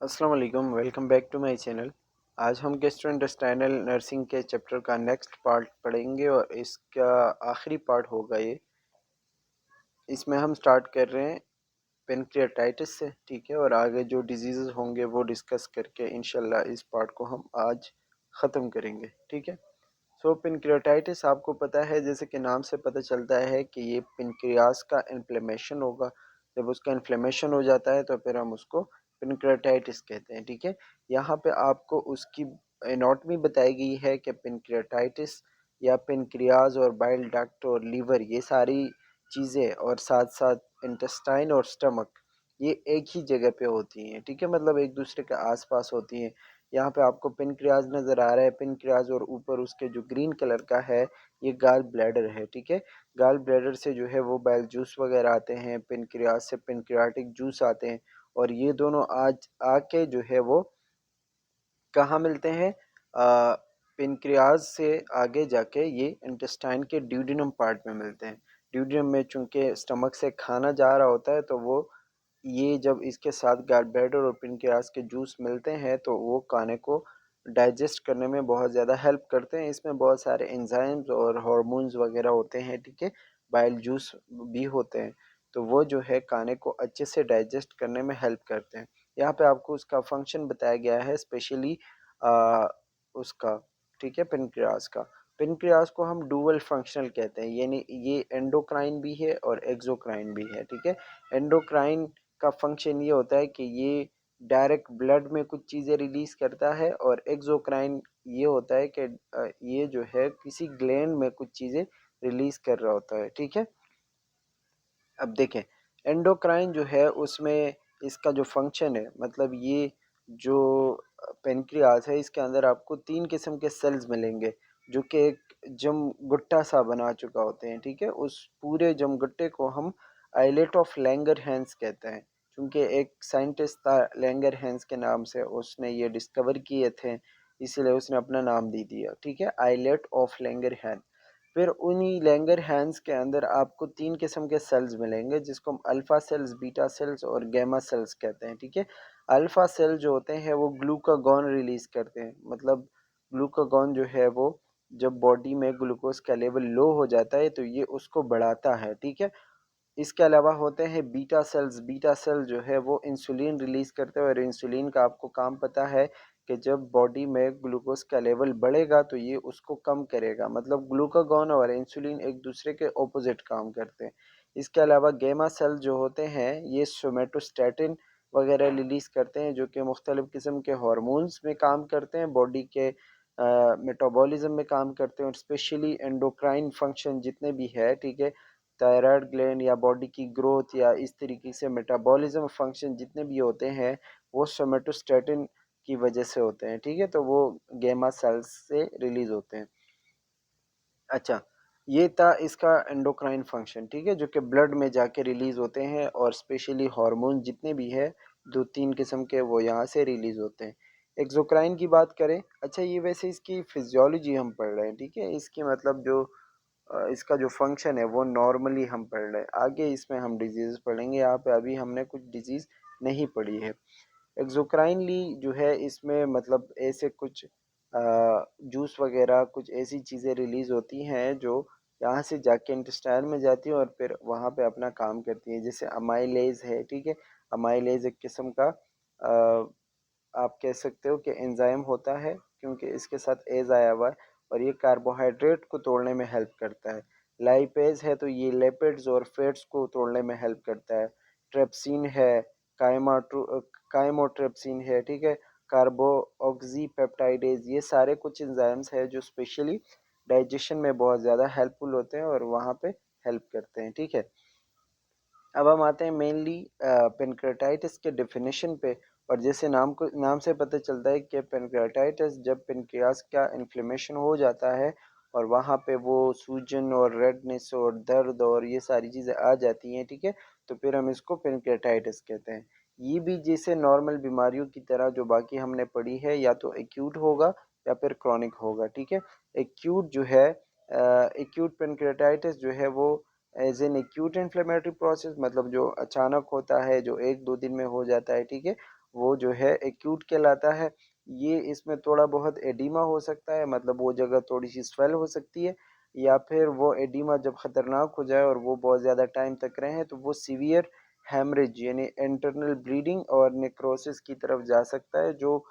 अस्सलाम वालेकुम, welcome back to my channel. आज हम गैस्ट्रोइंटेस्टाइनल नर्सिंग के चैप्टर का नेक्स्ट पार्ट पढ़ेंगे और इसका आखिरी पार्ट होगा ये। इसमें हम स्टार्ट कर रहे हैं पेनक्रियाटाइटिस से, ठीक है, और आगे जो डिजीज़ होंगे वो डिस्कस करके इंशाल्लाह इस पार्ट को हम आज ख़त्म करेंगे, ठीक है। सो पेनक्रियाटाइटिस आपको पता है, जैसे कि नाम से पता चलता है कि ये पेनक्रियास का इन्फ्लेमेशन होगा। जब उसका इन्फ्लेमेशन हो जाता है तो फिर हम उसको पेनक्रियाटाइटिस कहते हैं, ठीक है। यहाँ पे आपको उसकी एनाटॉमी बताई गई है कि पेनक्रियाटाइटिस या पेनक्रियाज और बाइल डक्ट और लीवर, ये सारी चीज़ें और साथ साथ इंटेस्टाइन और स्टमक, ये एक ही जगह पे होती हैं, ठीक है, मतलब एक दूसरे के आसपास होती हैं। यहाँ पे आपको पेनक्रियाज नज़र आ रहा है, पेनक्रियाज और ऊपर उसके जो ग्रीन कलर का है ये गाल ब्लैडर है, ठीक है। गाल ब्लैडर से जो है वो बाइल जूस वगैरह आते हैं, पेनक्रियाज से पेनक्रियाटिक जूस आते हैं, और ये दोनों आज आके जो है वो कहाँ मिलते हैं? पेनक्रियाज से आगे जाके ये इंटेस्टाइन के ड्यूडेनम पार्ट में मिलते हैं। ड्यूडेनम में चूंकि स्टमक से खाना जा रहा होता है तो वो ये जब इसके साथ गाल ब्लैडर और पेनक्रियाज के जूस मिलते हैं तो वो खाने को डाइजेस्ट करने में बहुत ज़्यादा हेल्प करते हैं। इसमें बहुत सारे एंजाइम्स और हार्मोन्स वगैरह होते हैं, ठीक है, बाइल जूस भी होते हैं, तो वो जो है खाने को अच्छे से डाइजेस्ट करने में हेल्प करते हैं। यहाँ पे आपको उसका फंक्शन बताया गया है, स्पेशली उसका, ठीक है, पेनक्रियाज का। पेनक्रियाज को हम डुअल फंक्शनल कहते हैं, यानी ये एंडोक्राइन भी है और एक्सोक्राइन भी है, ठीक है। एंडोक्राइन का फंक्शन ये होता है कि ये डायरेक्ट ब्लड में कुछ चीज़ें रिलीज करता है, और एक्सोक्राइन ये होता है कि ये जो है किसी ग्लैंड में कुछ चीज़ें रिलीज कर रहा होता है, ठीक है। अब देखें, एंडोक्राइन जो है उसमें इसका जो फंक्शन है, मतलब ये जो पेनक्रियास है इसके अंदर आपको 3 किस्म के सेल्स मिलेंगे जो कि एक जम गुट्टा सा बना चुका होते हैं, ठीक है। उस पूरे जम गुट्टे को हम आइलेट ऑफ लैंगरहैंस कहते हैं, क्योंकि एक साइंटिस्ट था लैंगरहैंस के नाम से, उसने ये डिस्कवर किए थे, इसीलिए उसने अपना नाम दे दिया, ठीक है, आइलेट ऑफ लैंगरहैंस। फिर उन्हीं लैंगरहैंस के अंदर आपको 3 किस्म के सेल्स मिलेंगे जिसको हम अल्फ़ा सेल्स, बीटा सेल्स और गैमा सेल्स कहते हैं, ठीक है। अल्फ़ा सेल जो होते हैं वो ग्लूकागॉन रिलीज करते हैं, मतलब ग्लूकागॉन जो है वो जब बॉडी में ग्लूकोज का लेवल लो हो जाता है तो ये उसको बढ़ाता है, ठीक है। इसके अलावा होते हैं बीटा सेल्स। बीटा सेल जो है वो इंसुलिन रिलीज करते हैं, और इंसुलिन का आपको काम पता है कि जब बॉडी में ग्लूकोज का लेवल बढ़ेगा तो ये उसको कम करेगा, मतलब ग्लूकागॉन और इंसुलिन एक दूसरे के ऑपोजिट काम करते हैं। इसके अलावा गेमा सेल जो होते हैं ये सोमेटोस्टैटिन वगैरह रिलीज करते हैं, जो कि मुख्तलिफ किस्म के हार्मोन्स में काम करते हैं, बॉडी के मेटाबॉलिज्म में काम करते हैं, और स्पेशली एंडोक्राइन फंक्शन जितने भी है, ठीक है, थायराइड ग्लैंड या बॉडी की ग्रोथ या इस तरीके से मेटाबॉलिज्म फंक्शन जितने भी होते हैं वो सोमेटोस्टेटिन की वजह से होते हैं, ठीक है, तो वो गेमा सेल्स से रिलीज होते हैं। अच्छा, ये था इसका एंडोक्राइन फंक्शन, ठीक है, जो कि ब्लड में जाके रिलीज होते हैं, और स्पेशली हार्मोन जितने भी है 2-3 किस्म के वो यहाँ से रिलीज होते हैं। एक्सोक्राइन की बात करें, अच्छा ये वैसे इसकी फिजियोलॉजी हम पढ़ रहे हैं, ठीक है, इसकी मतलब जो इसका जो फंक्शन है वो नॉर्मली हम पढ़ रहे हैं, आगे इसमें हम डिजीज़ पढ़ेंगे, यहाँ पे अभी हमने कुछ डिजीज़ नहीं पढ़ी है। एक्सोक्राइनली जो है इसमें मतलब ऐसे कुछ जूस वगैरह कुछ ऐसी चीज़ें रिलीज़ होती हैं जो यहाँ से जाके इंटेस्टाइन में जाती हैं और फिर वहाँ पे अपना काम करती हैं, जैसे अमाइलेज है, ठीक है। अमाइलेज एक किस्म का आप कह सकते हो कि एंजाइम होता है, क्योंकि इसके साथ एज आया हुआ है, और ये कार्बोहाइड्रेट को तोड़ने में हेल्प करता है। लाइपेज है तो ये लिपिड्स और फैट्स को तोड़ने में हेल्प करता है। ट्रेप्सिन है, काइमोट्रेप्सिन है, ठीक है, कार्बो ऑक्सी पेप्टाइडेज, ये सारे कुछ एंजाइम्स है जो स्पेशली डाइजेशन में बहुत ज़्यादा हेल्पफुल होते हैं और वहाँ पे हेल्प करते हैं, ठीक है। अब हम आते हैं मेनली पेनक्रेटाइटिस के डेफिनेशन पे, और जैसे नाम से पता चलता है कि पेनक्रेटाइटिस जब पेनक्रियास का इन्फ्लेमेशन हो जाता है और वहाँ पे वो सूजन और रेडनेस और दर्द और ये सारी चीज़ें आ जाती हैं, ठीक है, तो फिर हम इसको पेनक्रेटाइटिस कहते हैं। ये भी जैसे नॉर्मल बीमारियों की तरह जो बाकी हमने पढ़ी है, या तो एक्यूट होगा या फिर क्रॉनिक होगा, ठीक है। एक्यूट जो है, एक्यूट पेनक्रेटाइटिस जो है वो as an acute inflammatory process, मतलब जो अचानक होता है, जो 1-2 दिन में हो जाता है, ठीक है, वो जो है एक्यूट कहलाता है। ये इसमें थोड़ा बहुत एडिमा हो सकता है, मतलब वो जगह थोड़ी सी स्वेल हो सकती है, या फिर वो एडिमा जब ख़तरनाक हो जाए और वो बहुत ज़्यादा टाइम तक रहे तो वो सीवियर हेमरेज यानी इंटरनल ब्लीडिंग और नेक्रोसिस की तरफ जा सकता है। जो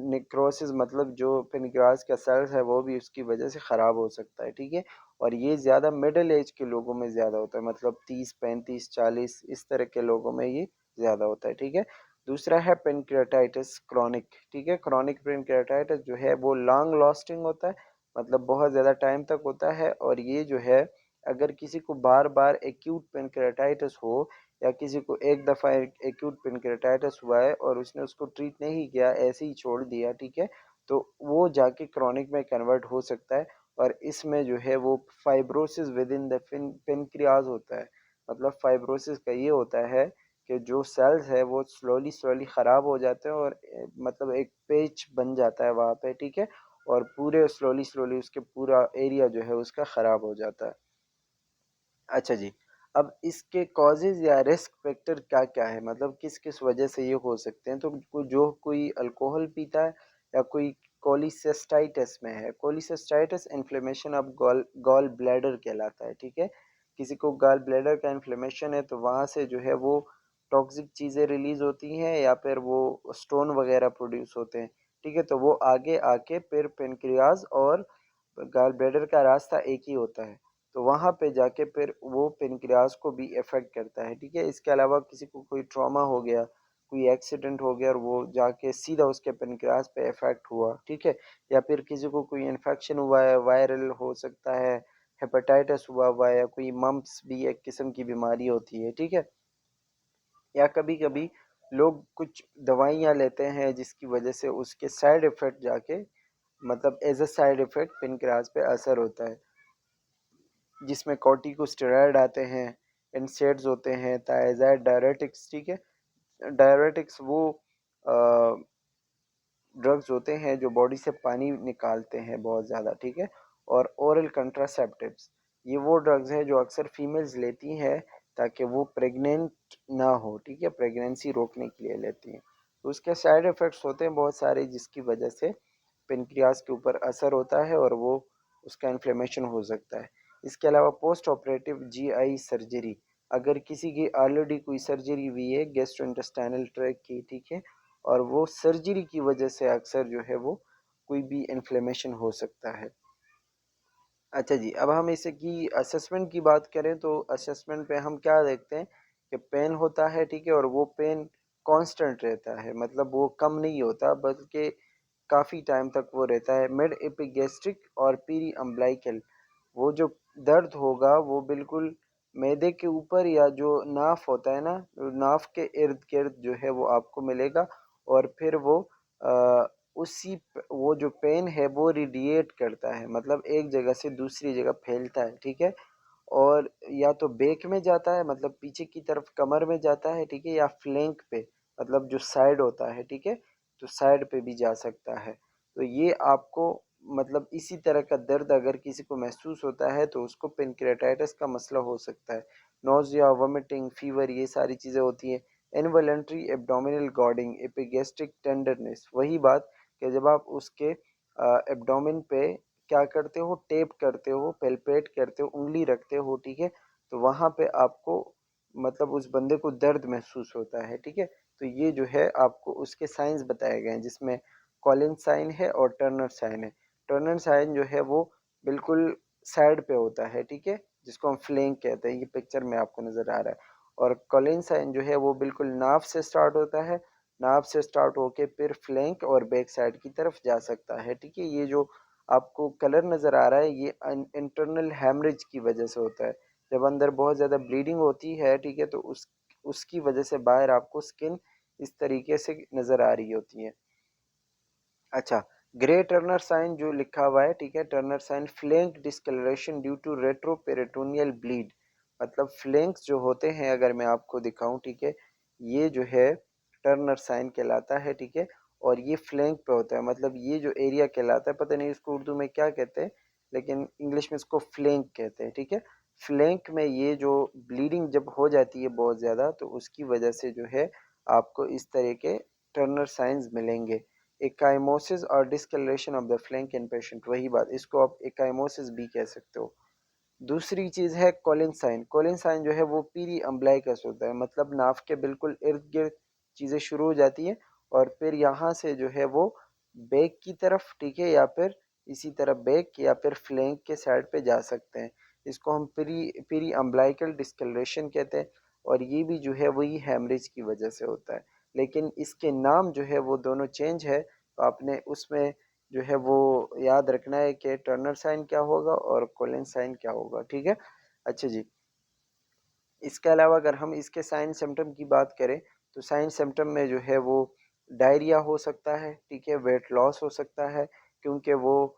नेक्रोसिस मतलब जो पेनक्रियाज का सेल्स है वो भी उसकी वजह से ख़राब हो सकता है, ठीक है। और ये ज़्यादा मिडिल एज के लोगों में ज़्यादा होता है, मतलब 30 35 40 इस तरह के लोगों में ये ज़्यादा होता है, ठीक है। दूसरा है पेनक्रियाटाइटिस क्रॉनिक, ठीक है। क्रॉनिक पेनक्रियाटाइटिस जो है वो लॉन्ग लास्टिंग होता है, मतलब बहुत ज़्यादा टाइम तक होता है। और ये जो है अगर किसी को बार बार एक्यूट पेनक्रियाटाइटिस हो, या किसी को एक दफ़ा एक्यूट पेनक्रियाटाइटिस हुआ है और उसने उसको ट्रीट नहीं किया, ऐसे ही छोड़ दिया, ठीक है, तो वो जाके क्रॉनिक में कन्वर्ट हो सकता है। और इसमें जो है वो fibrosis with in the pancreas होता है। मतलब फाइब्रोसिस का ये होता है कि जो सेल्स है वो स्लोली स्लोली ख़राब हो जाते हैं, और मतलब एक पेच बन जाता है वहाँ पे, ठीक है, और पूरे स्लोली स्लोली उसके पूरा एरिया जो है उसका ख़राब हो जाता है। अच्छा जी, अब इसके कॉजेज़ या रिस्क फैक्टर क्या-क्या है? मतलब किस-किस वजह से ये हो सकते हैं? तो जो कोई अल्कोहल पीता है, या कोई कोलिसिस्टाइटिस में है। Cholecystitis inflammation of gall bladder कहलाता है, ठीक है? किसी को गॉल ब्लैडर का इन्फ्लेमेशन है तो वहाँ से जो है वो टॉक्सिक चीज़ें रिलीज़ होती हैं, या फिर वो स्टोन वगैरह प्रोड्यूस होते हैं, ठीक है? तो वो आगे आके फिर पेनक्रियाज़ और गॉल ब्लैडर का रास्ता एक ही होता है, तो वहाँ पे जाके फिर वो पेनक्रियाज को भी इफ़ेक्ट करता है, ठीक है। इसके अलावा किसी को कोई ट्रॉमा हो गया, कोई एक्सीडेंट हो गया और वो जाके सीधा उसके पेनक्रियाज पे इफ़ेक्ट हुआ, ठीक है। या फिर किसी को कोई इन्फेक्शन हुआ है, वायरल हो सकता है, हेपेटाइटिस हुआ है, या कोई मम्प्स भी एक किस्म की बीमारी होती है, ठीक है। या कभी कभी लोग कुछ दवाइयाँ लेते हैं जिसकी वजह से उसके साइड इफ़ेक्ट जाके, मतलब as a side effect pancreas पे असर होता है, जिसमें कॉर्टिकोस्टेरॉइड आते हैं, एनसेड्स होते हैं, थायज़ाइड, डायरेटिक्स, ठीक है। डायरेटिक्स वो ड्रग्स होते हैं जो बॉडी से पानी निकालते हैं बहुत ज़्यादा, ठीक है। और ओरल कंट्रासेप्टिव्स, ये वो ड्रग्स हैं जो अक्सर फीमेल्स लेती हैं ताकि वो प्रेग्नेंट ना हो, ठीक है, प्रेगनेंसी रोकने के लिए लेती हैं। तो उसके साइड इफ़ेक्ट्स होते हैं बहुत सारे, जिसकी वजह से पेनक्रियाज के ऊपर असर होता है और वो उसका इन्फ्लेमेशन हो सकता है। इसके अलावा पोस्ट ऑपरेटिव जीआई सर्जरी, अगर किसी की ऑलरेडी कोई सर्जरी हुई है गैस्ट्रोइंटेस्टाइनल ट्रैक्ट की, ठीक है, और वो सर्जरी की वजह से अक्सर जो है वो कोई भी इन्फ्लेमेशन हो सकता है। अच्छा जी, अब हम इसे की असेसमेंट की बात करें तो असेसमेंट पे हम क्या देखते हैं कि पेन होता है, ठीक है, और वो पेन कांस्टेंट रहता है, मतलब वो कम नहीं होता बल्कि काफ़ी टाइम तक वो रहता है। मिड एपिगैस्ट्रिक और पीरी अम्बिलिकल, वो जो दर्द होगा वो बिल्कुल मैदे के ऊपर, या जो नाफ होता है ना, नाफ के इर्द गिर्द जो है वो आपको मिलेगा। और फिर वो वो जो पेन है वो रेडिएट करता है, मतलब एक जगह से दूसरी जगह फैलता है, ठीक है। और या तो बैक में जाता है, मतलब पीछे की तरफ कमर में जाता है, ठीक है, या फ्लैंक पे, मतलब जो साइड होता है, ठीक है, तो साइड पे भी जा सकता है। तो ये आपको, मतलब इसी तरह का दर्द अगर किसी को महसूस होता है तो उसको पेनक्रियाटाइटिस का मसला हो सकता है। नोज़िया, वोमिटिंग, फीवर, ये सारी चीज़ें होती हैं। इनवॉलंटरी एब्डोमिनल गॉर्डिंग, एपिगैस्ट्रिक टेंडरनेस, वही बात कि जब आप उसके एब्डोमेन पे क्या करते हो, टेप करते हो, पेल्पेट करते हो, उंगली रखते हो, ठीक है, तो वहाँ पे आपको, मतलब उस बंदे को दर्द महसूस होता है, ठीक है। तो ये जो है आपको उसके साइंस बताए गए हैं, जिसमें कॉलिन साइन है और टर्नर साइन है। टर्नर साइन जो है वो बिल्कुल साइड पे होता है, ठीक है, जिसको हम फ्लैंक कहते हैं, ये पिक्चर में आपको नज़र आ रहा है। और कॉलिन साइन जो है वो बिल्कुल नाफ से स्टार्ट होता है, नाफ से स्टार्ट होके फिर फ्लैंक और बैक साइड की तरफ जा सकता है, ठीक है। ये जो आपको कलर नज़र आ रहा है ये इंटरनल हैमरेज की वजह से होता है। जब अंदर बहुत ज़्यादा ब्लीडिंग होती है, ठीक है, तो उसकी वजह से बाहर आपको स्किन इस तरीके से नज़र आ रही होती है। अच्छा, ग्रे टर्नर साइन जो लिखा हुआ है, ठीक है, Turner sign flank discoloration due to retroperitoneal bleed, मतलब फ्लैंक्स जो होते हैं, अगर मैं आपको दिखाऊं, ठीक है, ये जो है टर्नर साइन कहलाता है, ठीक है। और ये फ्लैंक पे होता है, मतलब ये जो एरिया कहलाता है, पता नहीं इसको उर्दू में क्या कहते हैं, लेकिन इंग्लिश में इसको फ्लैंक कहते हैं, ठीक है। फ्लैंक में ये जो ब्लीडिंग जब हो जाती है बहुत ज़्यादा, तो उसकी वजह से जो है आपको इस तरह के टर्नर साइंस मिलेंगे। एकाइमोसिस और discolouration of the flank in patient, वही बात, इसको आप एकाइमोसिस भी कह सकते हो। दूसरी चीज़ है कोलिन साइन। कोलिन साइन जो है वो पीरी अम्बलाइकस होता है, मतलब नाव के बिल्कुल इर्द गिर्द चीज़ें शुरू हो जाती हैं और फिर यहाँ से जो है वो बैक की तरफ, ठीक है, या फिर इसी तरह बैक या फिर फ्लैंक के साइड पे जा सकते हैं। इसको हम पीरी पीरी अम्बलाइकल डिस्कलरेशन कहते हैं और ये भी जो है वही हैमरेज की वजह से होता है, लेकिन इसके नाम जो है वो दोनों चेंज है। तो आपने उसमें जो है वो याद रखना है कि टर्नर साइन क्या होगा और कोलिन साइन क्या होगा, ठीक है। अच्छा जी, इसके अलावा अगर हम इसके साइन सिम्टम की बात करें तो साइन सिम्टम में जो है वो डायरिया हो सकता है, ठीक है, वेट लॉस हो सकता है, क्योंकि वो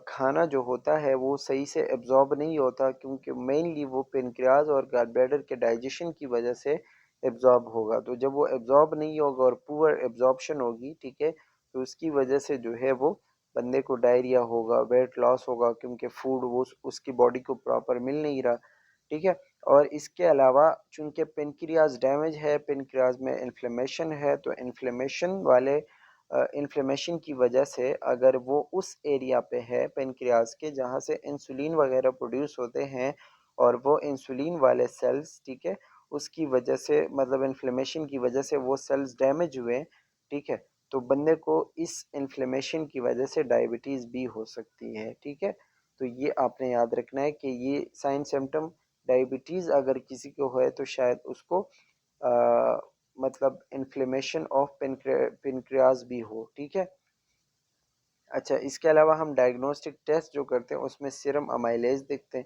खाना जो होता है वो सही से एब्जॉर्ब नहीं होता, क्योंकि मेनली वो पेनक्रियाज और गॉल ब्लैडर के डाइजेशन की वजह से एब्जॉर्ब होगा। तो जब वो एब्जॉर्ब नहीं होगा और पुअर एब्जॉर्प्शन होगी, ठीक है, तो उसकी वजह से जो है वो बंदे को डायरिया होगा, वेट लॉस होगा, क्योंकि फूड वो उसकी बॉडी को प्रॉपर मिल नहीं रहा, ठीक है। और इसके अलावा चूंकि पेनक्रियाज डैमेज है, पेनक्रियाज में इन्फ्लेमेशन है, तो इन्फ्लेमेशन वाले इन्फ्लेमेशन की वजह से अगर वो उस एरिया पे है पेनक्रियाज के जहाँ से इंसुलिन वगैरह प्रोड्यूस होते हैं और वो इंसुलिन वाले सेल्स, ठीक है, उसकी वजह से मतलब इन्फ्लेमेशन की वजह से वो सेल्स डैमेज हुए, ठीक है, तो बंदे को इस इन्फ्लेमेशन की वजह से डायबिटीज़ भी हो सकती है, ठीक है। तो ये आपने याद रखना है कि ये साइन सिम्टम, डायबिटीज़ अगर किसी को है तो शायद उसको मतलब इन्फ्लेमेशन ऑफ पेनक्रियाज भी हो, ठीक है। अच्छा, इसके अलावा हम डायग्नोस्टिक टेस्ट जो करते हैं उसमें सीरम अमाइलेज देखते हैं।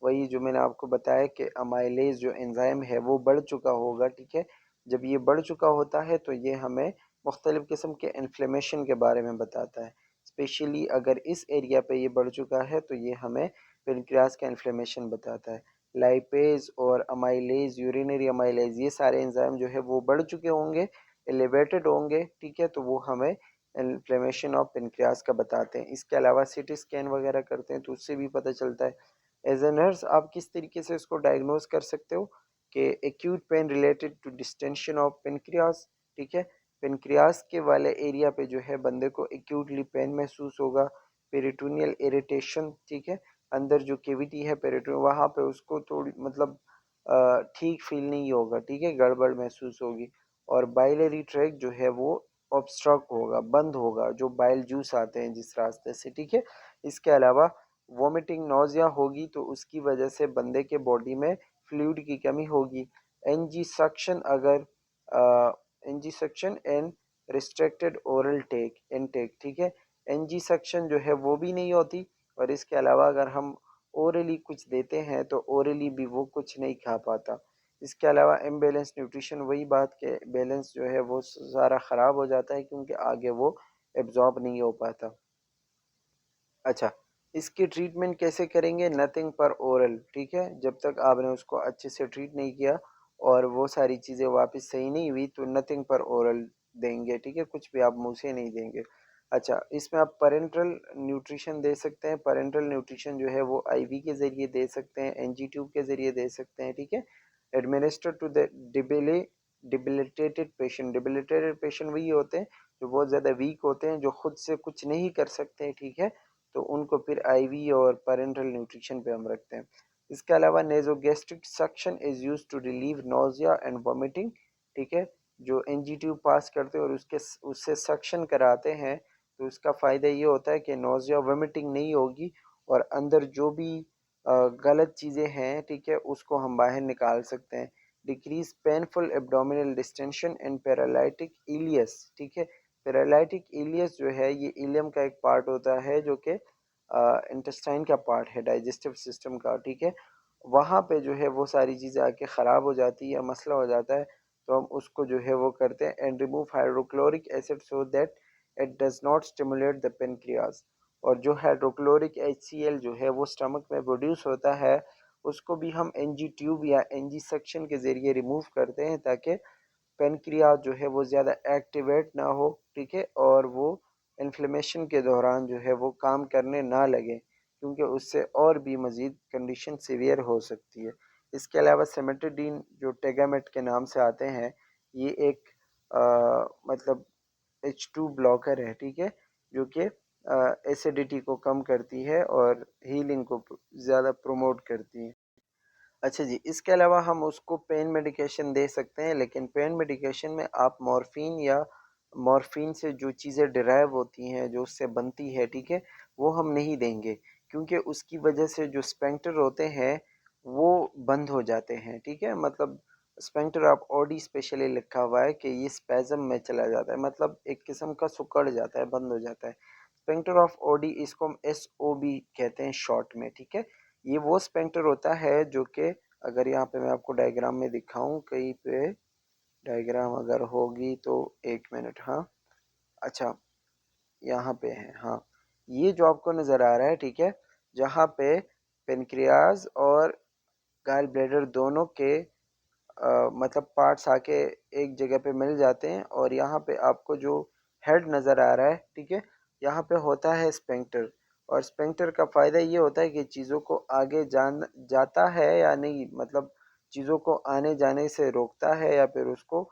वही जो मैंने आपको बताया कि अमाइलेज जो एंजाइम है वो बढ़ चुका होगा, ठीक है। जब ये बढ़ चुका होता है तो ये हमें मुख्तलिफ़ किस्म के इन्फ्लेमेशन के बारे में बताता है। स्पेशली अगर इस एरिया पे ये बढ़ चुका है तो ये हमें पेनक्रियाज का इन्फ्लेमेशन बताता है। लाइपेज और अमाइलेज, यूरिनरी अमाइलेज, ये सारे एंजाइम जो है वो बढ़ चुके होंगे, एलिवेटेड होंगे, ठीक है, तो वो हमें इन्फ्लेमेशन ऑफ पेनक्रियाज का बताते हैं। इसके अलावा सीटी स्कैन वगैरह करते हैं तो उससे भी पता चलता है। एज ए नर्स आप किस तरीके से इसको डायग्नोज कर सकते हो कि acute pain related to distension of pancreas, ठीक है, पेनक्रियाज के वाले एरिया पे जो है बंदे को एक्यूटली पेन महसूस होगा। पेरिटोनियल इरिटेशन, ठीक है, अंदर जो केविटी है पेरिटोनियल वहाँ पे उसको थोड़ी मतलब ठीक फील नहीं होगा, ठीक है, गड़बड़ महसूस होगी। और बाइलरी ट्रैक जो है वो ऑब्स्ट्रक्ट होगा, बंद होगा, जो बाइल जूस आते हैं जिस रास्ते से, ठीक है। इसके अलावा वोमिटिंग नौजिया होगी तो उसकी वजह से बंदे के बॉडी में फ्लूइड की कमी होगी। एनजी सक्शन अगर NG suction and restricted oral take intake, ठीक है, एनजी सक्शन जो है वो भी नहीं होती। और इसके अलावा अगर हम ओरली कुछ देते हैं तो ओरली भी वो कुछ नहीं खा पाता। इसके अलावा इम्बेलेंस न्यूट्रिशन, वही बात के बैलेंस जो है वो सारा ख़राब हो जाता है क्योंकि आगे वो एब्जॉर्ब नहीं हो पाता। अच्छा, इसकी ट्रीटमेंट कैसे करेंगे? नथिंग पर ओरल, ठीक है, जब तक आपने उसको अच्छे से ट्रीट नहीं किया और वो सारी चीज़ें वापस सही नहीं हुई तो नथिंग पर ओरल देंगे, ठीक है, कुछ भी आप मुंह से नहीं देंगे। अच्छा, इसमें आप पेरेंटल न्यूट्रिशन दे सकते हैं। पेरेंटल न्यूट्रिशन जो है वो आईवी के ज़रिए दे सकते हैं, एनजी ट्यूब के ज़रिए दे सकते हैं, ठीक है। Administer to the debilitated patient, debilitated patient वही होते हैं जो बहुत ज़्यादा वीक होते हैं, जो खुद से कुछ नहीं कर सकते, ठीक है, तो उनको फिर आईवी और पेरेंटल न्यूट्रिशन पे हम रखते हैं। इसके अलावा nasogastric suction is use to relieve nausea and vomiting, ठीक है, जो एनजी ट्यूब पास करते हैं और उससे सक्शन कराते हैं तो उसका फ़ायदा ये होता है कि नोजिया वोमिटिंग नहीं होगी और अंदर जो भी गलत चीज़ें हैं, ठीक है, उसको हम बाहर निकाल सकते हैं। Decrease painful abdominal distension and paralytic ileus, ठीक है, पैरालिटिक इलियस जो है ये इलियम का एक पार्ट होता है जो कि इंटेस्टाइन का पार्ट है, डाइजेस्टिव सिस्टम का, ठीक है, वहाँ पे जो है वो सारी चीज़ें आके ख़राब हो जाती है, मसला हो जाता है, तो हम उसको जो है वो करते हैं and remove hydrochloric acid so that it does not stimulate the pancreas. और जो हाइड्रोक्लोरिक HCl जो है वो स्टमक में प्रोड्यूस होता है उसको भी हम एनजी ट्यूब या एनजी सक्शन के ज़रिए रिमूव करते हैं ताकि पेनक्रियाज जो है वो ज़्यादा एक्टिवेट ना हो, ठीक है, और वो इन्फ्लेमेशन के दौरान जो है वो काम करने ना लगे क्योंकि उससे और भी मज़ीद कंडीशन सीवियर हो सकती है। इसके अलावा सेमेटिडीन जो टेगामेट के नाम से आते हैं, ये एक मतलब H2 ब्लॉकर है, ठीक है, जो कि एसिडिटी को कम करती है और हीलिंग को ज़्यादा प्रमोट करती है। अच्छा जी, इसके अलावा हम उसको पेन मेडिकेशन दे सकते हैं, लेकिन पेन मेडिकेशन में आप मॉर्फिन या मॉर्फिन से जो चीज़ें डिराइव होती हैं, जो उससे बनती है, ठीक है, वो हम नहीं देंगे, क्योंकि उसकी वजह से जो स्पेंक्टर होते हैं वो बंद हो जाते हैं, ठीक है। मतलब स्पेंक्टर ऑफ ओडी स्पेशली लिखा हुआ है कि ये स्पेज़म में चला जाता है, मतलब एक किस्म का सिकुड़ जाता है, बंद हो जाता है। स्पेंक्टर ऑफ ओडी, इसको हम SOB कहते हैं शॉर्ट में, ठीक है। ये वो स्पेंक्टर होता है जो कि, अगर यहाँ पे मैं आपको डायग्राम में दिखाऊं, कहीं पे डायग्राम अगर होगी तो, एक मिनट, हाँ, अच्छा, यहाँ पे है, हाँ, ये जो आपको नज़र आ रहा है, ठीक है, जहाँ पे पेनक्रियाज और गाल ब्लैडर दोनों के मतलब पार्ट्स आके एक जगह पे मिल जाते हैं, और यहाँ पे आपको जो हेड नज़र आ रहा है, ठीक है, यहाँ पे होता है स्पेंक्टर। और स्पेंक्टर का फ़ायदा ये होता है कि चीज़ों को आगे जान जाता है या नहीं, मतलब चीज़ों को आने जाने से रोकता है या फिर उसको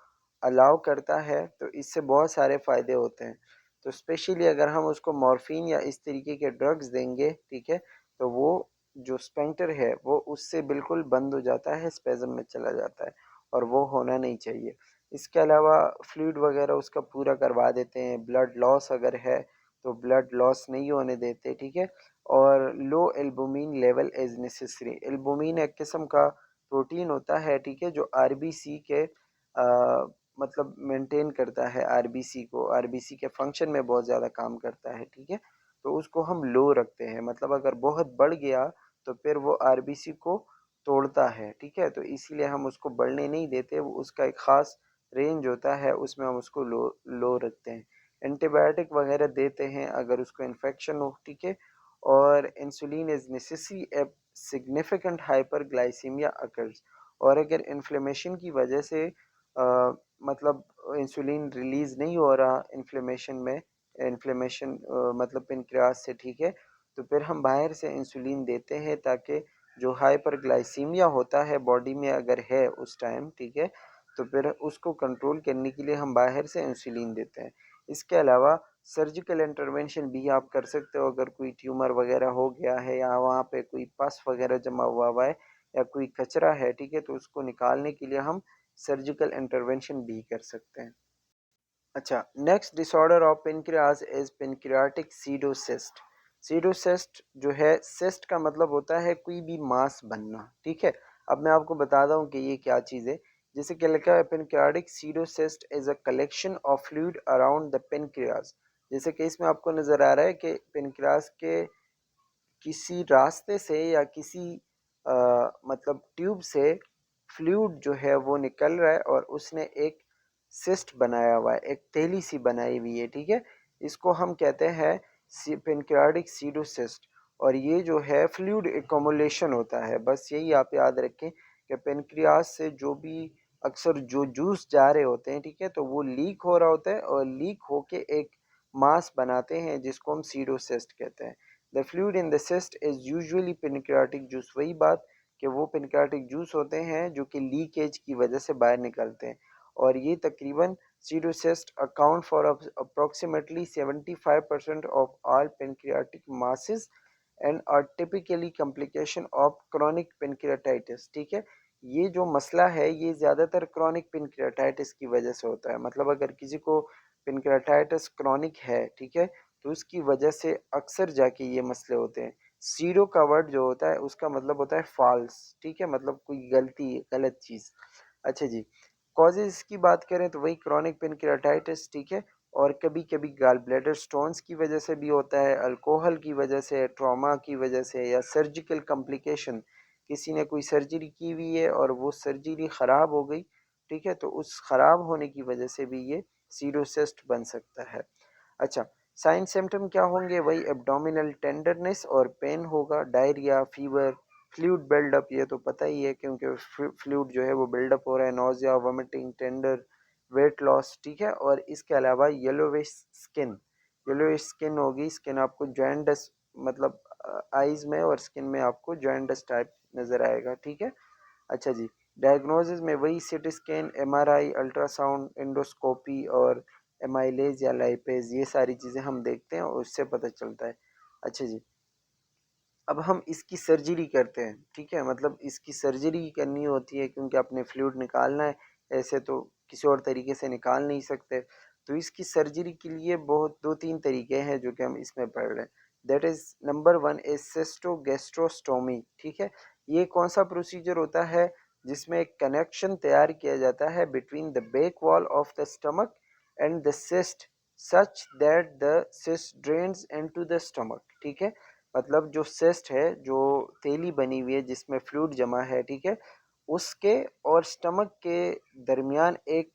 अलाउ करता है, तो इससे बहुत सारे फ़ायदे होते हैं। तो स्पेशली अगर हम उसको मॉर्फिन या इस तरीके के ड्रग्स देंगे, ठीक है, तो वो जो स्पेंक्टर है वो उससे बिल्कुल बंद हो जाता है, स्पेज़म में चला जाता है, और वो होना नहीं चाहिए। इसके अलावा फ्लूइड वगैरह उसका पूरा करवा देते हैं, ब्लड लॉस अगर है तो ब्लड लॉस नहीं होने देते, ठीक है। और low albumin level as necessary, albumin एक किस्म का प्रोटीन होता है, ठीक है, जो आरबीसी के मतलब मेंटेन करता है, आरबीसी को, आरबीसी के फंक्शन में बहुत ज़्यादा काम करता है, ठीक है। तो उसको हम लो रखते हैं, मतलब अगर बहुत बढ़ गया तो फिर वो आरबीसी को तोड़ता है, ठीक है, तो इसीलिए हम उसको बढ़ने नहीं देते, वो उसका एक ख़ास रेंज होता है, उसमें हम उसको लो रखते हैं। एंटीबायोटिक वगैरह देते हैं अगर उसको इन्फेक्शन हो, ठीक है। और insulin is necessary F significant hyperglycaemia occurs, और अगर इन्फ्लेमेशन की वजह से मतलब इंसुलिन रिलीज़ नहीं हो रहा इन्फ्लेमेशन में, इन्फ्लेमेशन मतलब पेनक्रियास से, ठीक है, तो फिर हम बाहर से इंसुलिन देते हैं, ताकि जो हाइपरग्लाइसीमिया होता है बॉडी में अगर है उस टाइम, ठीक है, तो फिर उसको कंट्रोल करने के लिए हम बाहर से इंसुलिन देते हैं। इसके अलावा सर्जिकल इंटरवेंशन भी आप कर सकते हो, अगर कोई ट्यूमर वगैरह हो गया है या वहाँ पे कोई पस वगैरह जमा हुआ है या कोई कचरा है, ठीक है, तो उसको निकालने के लिए हम सर्जिकल इंटरवेंशन भी कर सकते हैं। अच्छा, next disorder of pancreas is pancreatic सीडोसिस्ट। सीडोसिस्ट जो है, सिस्ट का मतलब होता है कोई भी मांस बनना, ठीक है। अब मैं आपको बताता हूँ कि ये क्या चीज़ है। जैसे कि लिखा है, pancreatic सीडोसिस्ट is a collection of fluid around the pancreas. जैसे कि इसमें आपको नज़र आ रहा है कि पेनक्रियाज के किसी रास्ते से या किसी मतलब ट्यूब से फ्लूइड जो है वो निकल रहा है, और उसने एक सिस्ट बनाया हुआ है, एक थैली सी बनाई हुई है, ठीक है। इसको हम कहते हैं पेनक्रियाटिक सीडोसिस्ट। और ये जो है फ्लूइड एक्युमुलेशन होता है, बस यही आप याद रखें कि पेनक्रियास से जो भी अक्सर जो जूस जा रहे होते हैं, ठीक है, तो वो लीक हो रहा होता है, और लीक होके एक मास बनाते हैं जिसको हम सीडोसिस्ट कहते हैं। The fluid in the cyst is usually pancreatic juice, वही बात कि वो पेनक्रियाटिक जूस होते हैं जो कि लीकेज की वजह से बाहर निकलते हैं। और ये तकरीबन pseudocyst account for approximately 75% of all pancreatic masses and are typically complication of chronic pancreatitis, ठीक है। ये जो मसला है ये ज़्यादातर क्रॉनिक पेनक्रियाटाइटिस की वजह से होता है, मतलब अगर किसी को पेनक्रियाटाइटिस क्रॉनिक है, ठीक है, तो उसकी वजह से अक्सर जाके ये मसले होते हैं। सीडो का वर्ड जो होता है उसका मतलब होता है फॉल्स, ठीक है, मतलब कोई गलती, गलत चीज़। अच्छा जी, कॉजेज़ की बात करें तो वही क्रॉनिक पेनक्रियाटाइटिस, ठीक है, और कभी कभी गाल ब्लैडर स्टोन्स की वजह से भी होता है, अल्कोहल की वजह से, ट्रॉमा की वजह से, या सर्जिकल कॉम्प्लिकेशन, किसी ने कोई सर्जरी की हुई है और वो सर्जरी ख़राब हो गई, ठीक है, तो उस ख़राब होने की वजह से भी ये सीडोसिस्ट बन सकता है। अच्छा, साइन सिम्टम क्या होंगे, वही एब्डोमिनल टेंडरनेस और पेन होगा, डायरिया, फीवर, फ्लूइड बिल्डअप, ये तो पता ही है क्योंकि फ्लूइड जो है वो बिल्डअप हो रहा है, nausea, vomiting, tender, weight loss, ठीक है। और इसके अलावा येलोविश स्किन, येलोविश स्किन होगी, स्किन आपको जॉइंटस, मतलब आईज में और स्किन में आपको जॉइंटस टाइप नज़र आएगा, ठीक है। अच्छा जी, डायग्नोसिस में वही CT scan, MRI, ultrasound, endoscopy और एमाइलेज या लाइपेज, ये सारी चीज़ें हम देखते हैं और उससे पता चलता है। अच्छा जी, अब हम इसकी सर्जरी करते हैं, ठीक है, मतलब इसकी सर्जरी करनी होती है क्योंकि अपने फ्लूइड निकालना है, ऐसे तो किसी और तरीके से निकाल नहीं सकते। तो इसकी सर्जरी के लिए बहुत दो तीन तरीके हैं जो कि हम इसमें पढ़ रहे हैं। That is number one is cystogastrostomy, ठीक है। ये कौन सा प्रोसीजर होता है जिसमें एक कनेक्शन तैयार किया जाता है between the back wall of the stomach and the cyst such that the cyst drains into the stomach, ठीक है। मतलब जो सिस्ट है, जो थैली बनी हुई है जिसमें फ्लूइड जमा है, ठीक है, उसके और स्टमक के दरमियान एक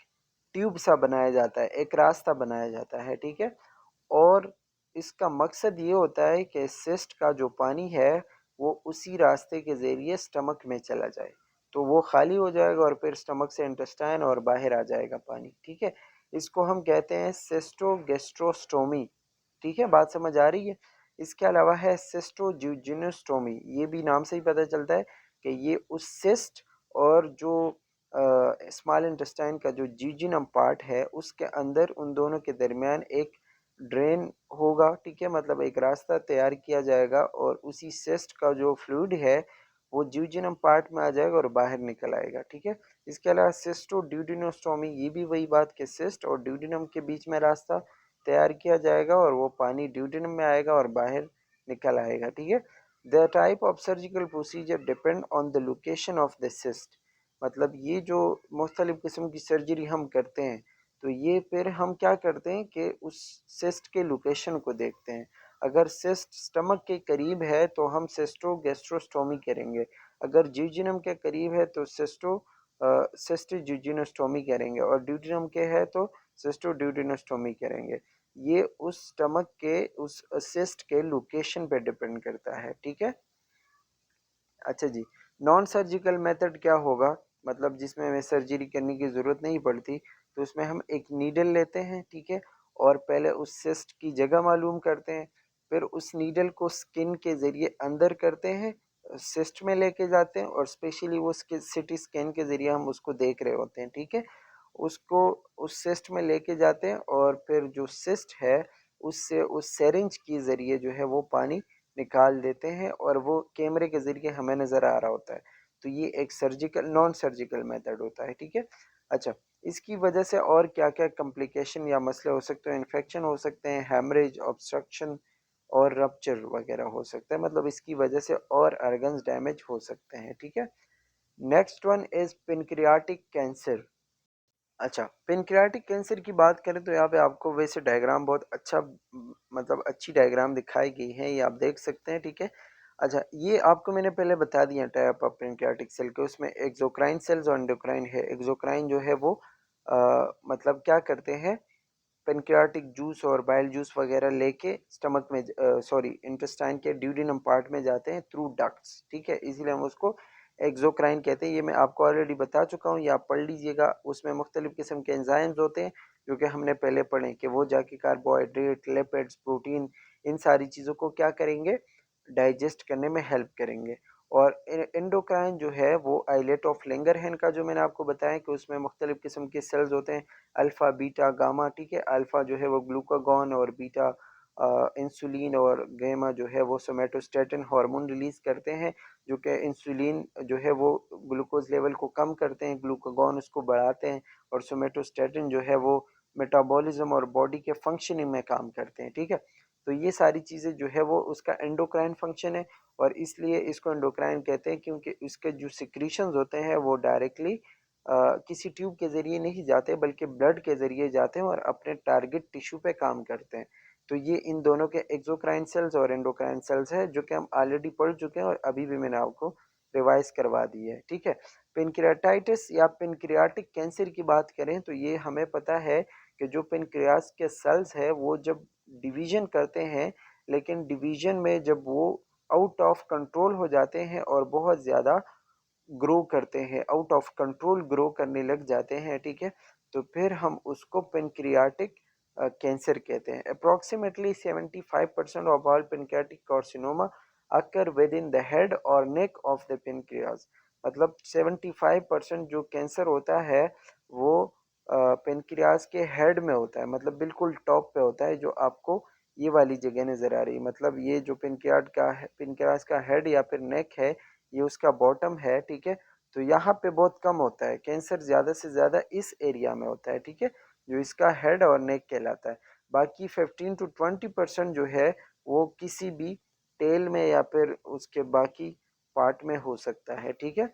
ट्यूब सा बनाया जाता है, एक रास्ता बनाया जाता है, ठीक है। और इसका मकसद ये होता है कि सिस्ट का जो पानी है वो उसी रास्ते के ज़रिए स्टमक में चला जाए, तो वो खाली हो जाएगा और फिर स्टमक से इंटेस्टाइन और बाहर आ जाएगा पानी, ठीक है। इसको हम कहते हैं सिस्टोगैस्ट्रोस्टोमी, ठीक है, बात समझ आ रही है। इसके अलावा है सिस्टोजिजिनोस्टोमी, ये भी नाम से ही पता चलता है कि ये उस सिस्ट और जो स्मॉल इंटेस्टाइन का जो जीजिनम पार्ट है उसके अंदर उन दोनों के दरमियान एक ड्रेन होगा, ठीक है, मतलब एक रास्ता तैयार किया जाएगा और उसी सिस्ट का जो फ्लूइड है वो जीजिनम पार्ट में आ जाएगा और बाहर निकल आएगा, ठीक है। इसके अलावा सिस्टोड्यूडिनोस्टोमी, ये भी वही बात कि सिस्ट और ड्यूडिनम के बीच में रास्ता तैयार किया जाएगा और वो पानी ड्यूडिनम में आएगा और बाहर निकल आएगा, ठीक है। The type of surgical procedure depend on the location of the cyst, मतलब ये जो मुख्तलिफ किस्म की सर्जरी हम करते हैं तो ये फिर हम क्या करते हैं कि उस सिस्ट के लोकेशन को देखते हैं। अगर सिस्ट स्टमक के करीब है तो हम सिस्टोगैस्ट्रोस्टोमी करेंगे, अगर जीजिनम के करीब है तो सिस्टोजिजिनोस्टोमी करेंगे और ड्यूडिनम के है तो सिस्टोड्यूडिनोस्टोमी करेंगे। ये उस स्टमक के उस सिस्ट के लोकेशन पे डिपेंड करता है, ठीक है। अच्छा जी, नॉन सर्जिकल मेथड क्या होगा, मतलब जिसमें हमें सर्जरी करने की ज़रूरत नहीं पड़ती, तो उसमें हम एक नीडल लेते हैं, ठीक है, और पहले उस सिस्ट की जगह मालूम करते हैं, फिर उस नीडल को स्किन के ज़रिए अंदर करते हैं, सिस्ट में लेके जाते हैं और स्पेशली वो सिटी स्कैन के ज़रिए हम उसको देख रहे होते हैं, ठीक है। उसको उस सिस्ट में लेके जाते हैं और फिर जो सिस्ट है उससे उस सेरिंज के ज़रिए जो है वो पानी निकाल देते हैं और वो कैमरे के ज़रिए हमें नज़र आ रहा होता है। तो ये एक सर्जिकल नॉन सर्जिकल मेथड होता है, ठीक है। अच्छा, इसकी वजह से और क्या क्या कॉम्प्लिकेशन या मसले हो सकते हैं, इन्फेक्शन हो सकते हैं, हैमरेज, ऑब्स्ट्रक्शन और रप्चर वगैरह हो सकता है, मतलब इसकी वजह से और ऑर्गन्स डैमेज हो सकते हैं, ठीक है। Next one is pancreatic cancer. अच्छा, पेनक्रियाटिक कैंसर की बात करें तो यहाँ पे आपको वैसे डायग्राम बहुत अच्छा मतलब अच्छी डायग्राम दिखाई गई है, ये आप देख सकते हैं, ठीक है। अच्छा, ये आपको मैंने पहले बता दिया टाइप ऑफ पेनक्रियाटिक सेल के, उसमें एक्सोक्राइन सेल्स और एंडोक्राइन है। एक्सोक्राइन जो है वो मतलब क्या करते हैं, पेनक्रियाटिक जूस और बाइल जूस वगैरह लेके स्टमक में सॉरी इंटेस्टाइन के ड्यूडिनम पार्ट में जाते हैं थ्रू डक्ट्स, ठीक है, इसीलिए हम उसको एक्सोक्राइन कहते हैं। ये मैं आपको ऑलरेडी बता चुका हूँ, ये आप पढ़ लीजिएगा। उसमें मुख्तलिफ किस्म के एंजाइम्स होते हैं जो कि हमने पहले पढ़े कि वो जाके कार्बोहाइड्रेट, लिपिड्स, प्रोटीन, इन सारी चीज़ों को क्या करेंगे, डाइजेस्ट करने में हेल्प करेंगे। और एंडोक्राइन जो है वो आइलेट ऑफ लैंगरहैंस का जो मैंने आपको बताया कि उसमें मुख्तलिफ किस्म के सेल्स होते हैं, अल्फ़ा, बीटा, गामा, ठीक है। अल्फ़ा जो है वो ग्लूकागॉन और बीटा इंसुलिन और गामा जो है वो सोमेटोस्टेटिन हार्मोन रिलीज़ करते हैं, जो कि इंसुलिन जो है वो ग्लूकोज लेवल को कम करते हैं, ग्लूकागॉन उसको बढ़ाते हैं और सोमेटोस्टेटिन जो है वो मेटाबॉलिज्म और बॉडी के फंक्शनिंग में काम करते हैं, ठीक है। तो ये सारी चीज़ें जो है वो उसका एंडोक्राइन फंक्शन है और इसलिए इसको एंडोक्राइन कहते हैं क्योंकि इसके जो सिक्रीशंस होते हैं वो डायरेक्टली किसी ट्यूब के ज़रिए नहीं जाते बल्कि ब्लड के ज़रिए जाते हैं और अपने टारगेट टिश्यू पे काम करते हैं। तो ये इन दोनों के एक्सोक्राइन सेल्स और एंडोक्राइन सेल्स है जो कि हम ऑलरेडी पढ़ चुके हैं और अभी भी मैंने आपको रिवाइज करवा दी है, ठीक है। पेनक्रियाटाइटिस या पेनक्रियाटिक कैंसर की बात करें तो ये हमें पता है कि जो पेनक्रियास के सेल्स है वो जब डिवीजन करते हैं, लेकिन डिवीजन में जब वो आउट ऑफ कंट्रोल हो जाते हैं और बहुत ज़्यादा ग्रो करते हैं, आउट ऑफ कंट्रोल ग्रो करने लग जाते हैं, ठीक है, तो फिर हम उसको पेनक्रियाटिक कैंसर कहते हैं। Approximately 75% of all pancreatic carcinoma occur with in the head और नेक ऑफ द पेनक्रियाज, मतलब 75% जो कैंसर होता है वो पेनक्रियाज के हेड में होता है, मतलब बिल्कुल टॉप पे होता है, जो आपको ये वाली जगह नज़र आ रही है। मतलब ये जो पेनक्रियाज का हेड या फिर नेक है, ये उसका बॉटम है, ठीक है। तो यहाँ पे बहुत कम होता है कैंसर, ज़्यादा से ज़्यादा इस एरिया में होता है, ठीक है, जो इसका हेड और नेक कहलाता है। बाकी 15 to 20% जो है वो किसी भी टेल में या फिर उसके बाकी पार्ट में हो सकता है, ठीक है।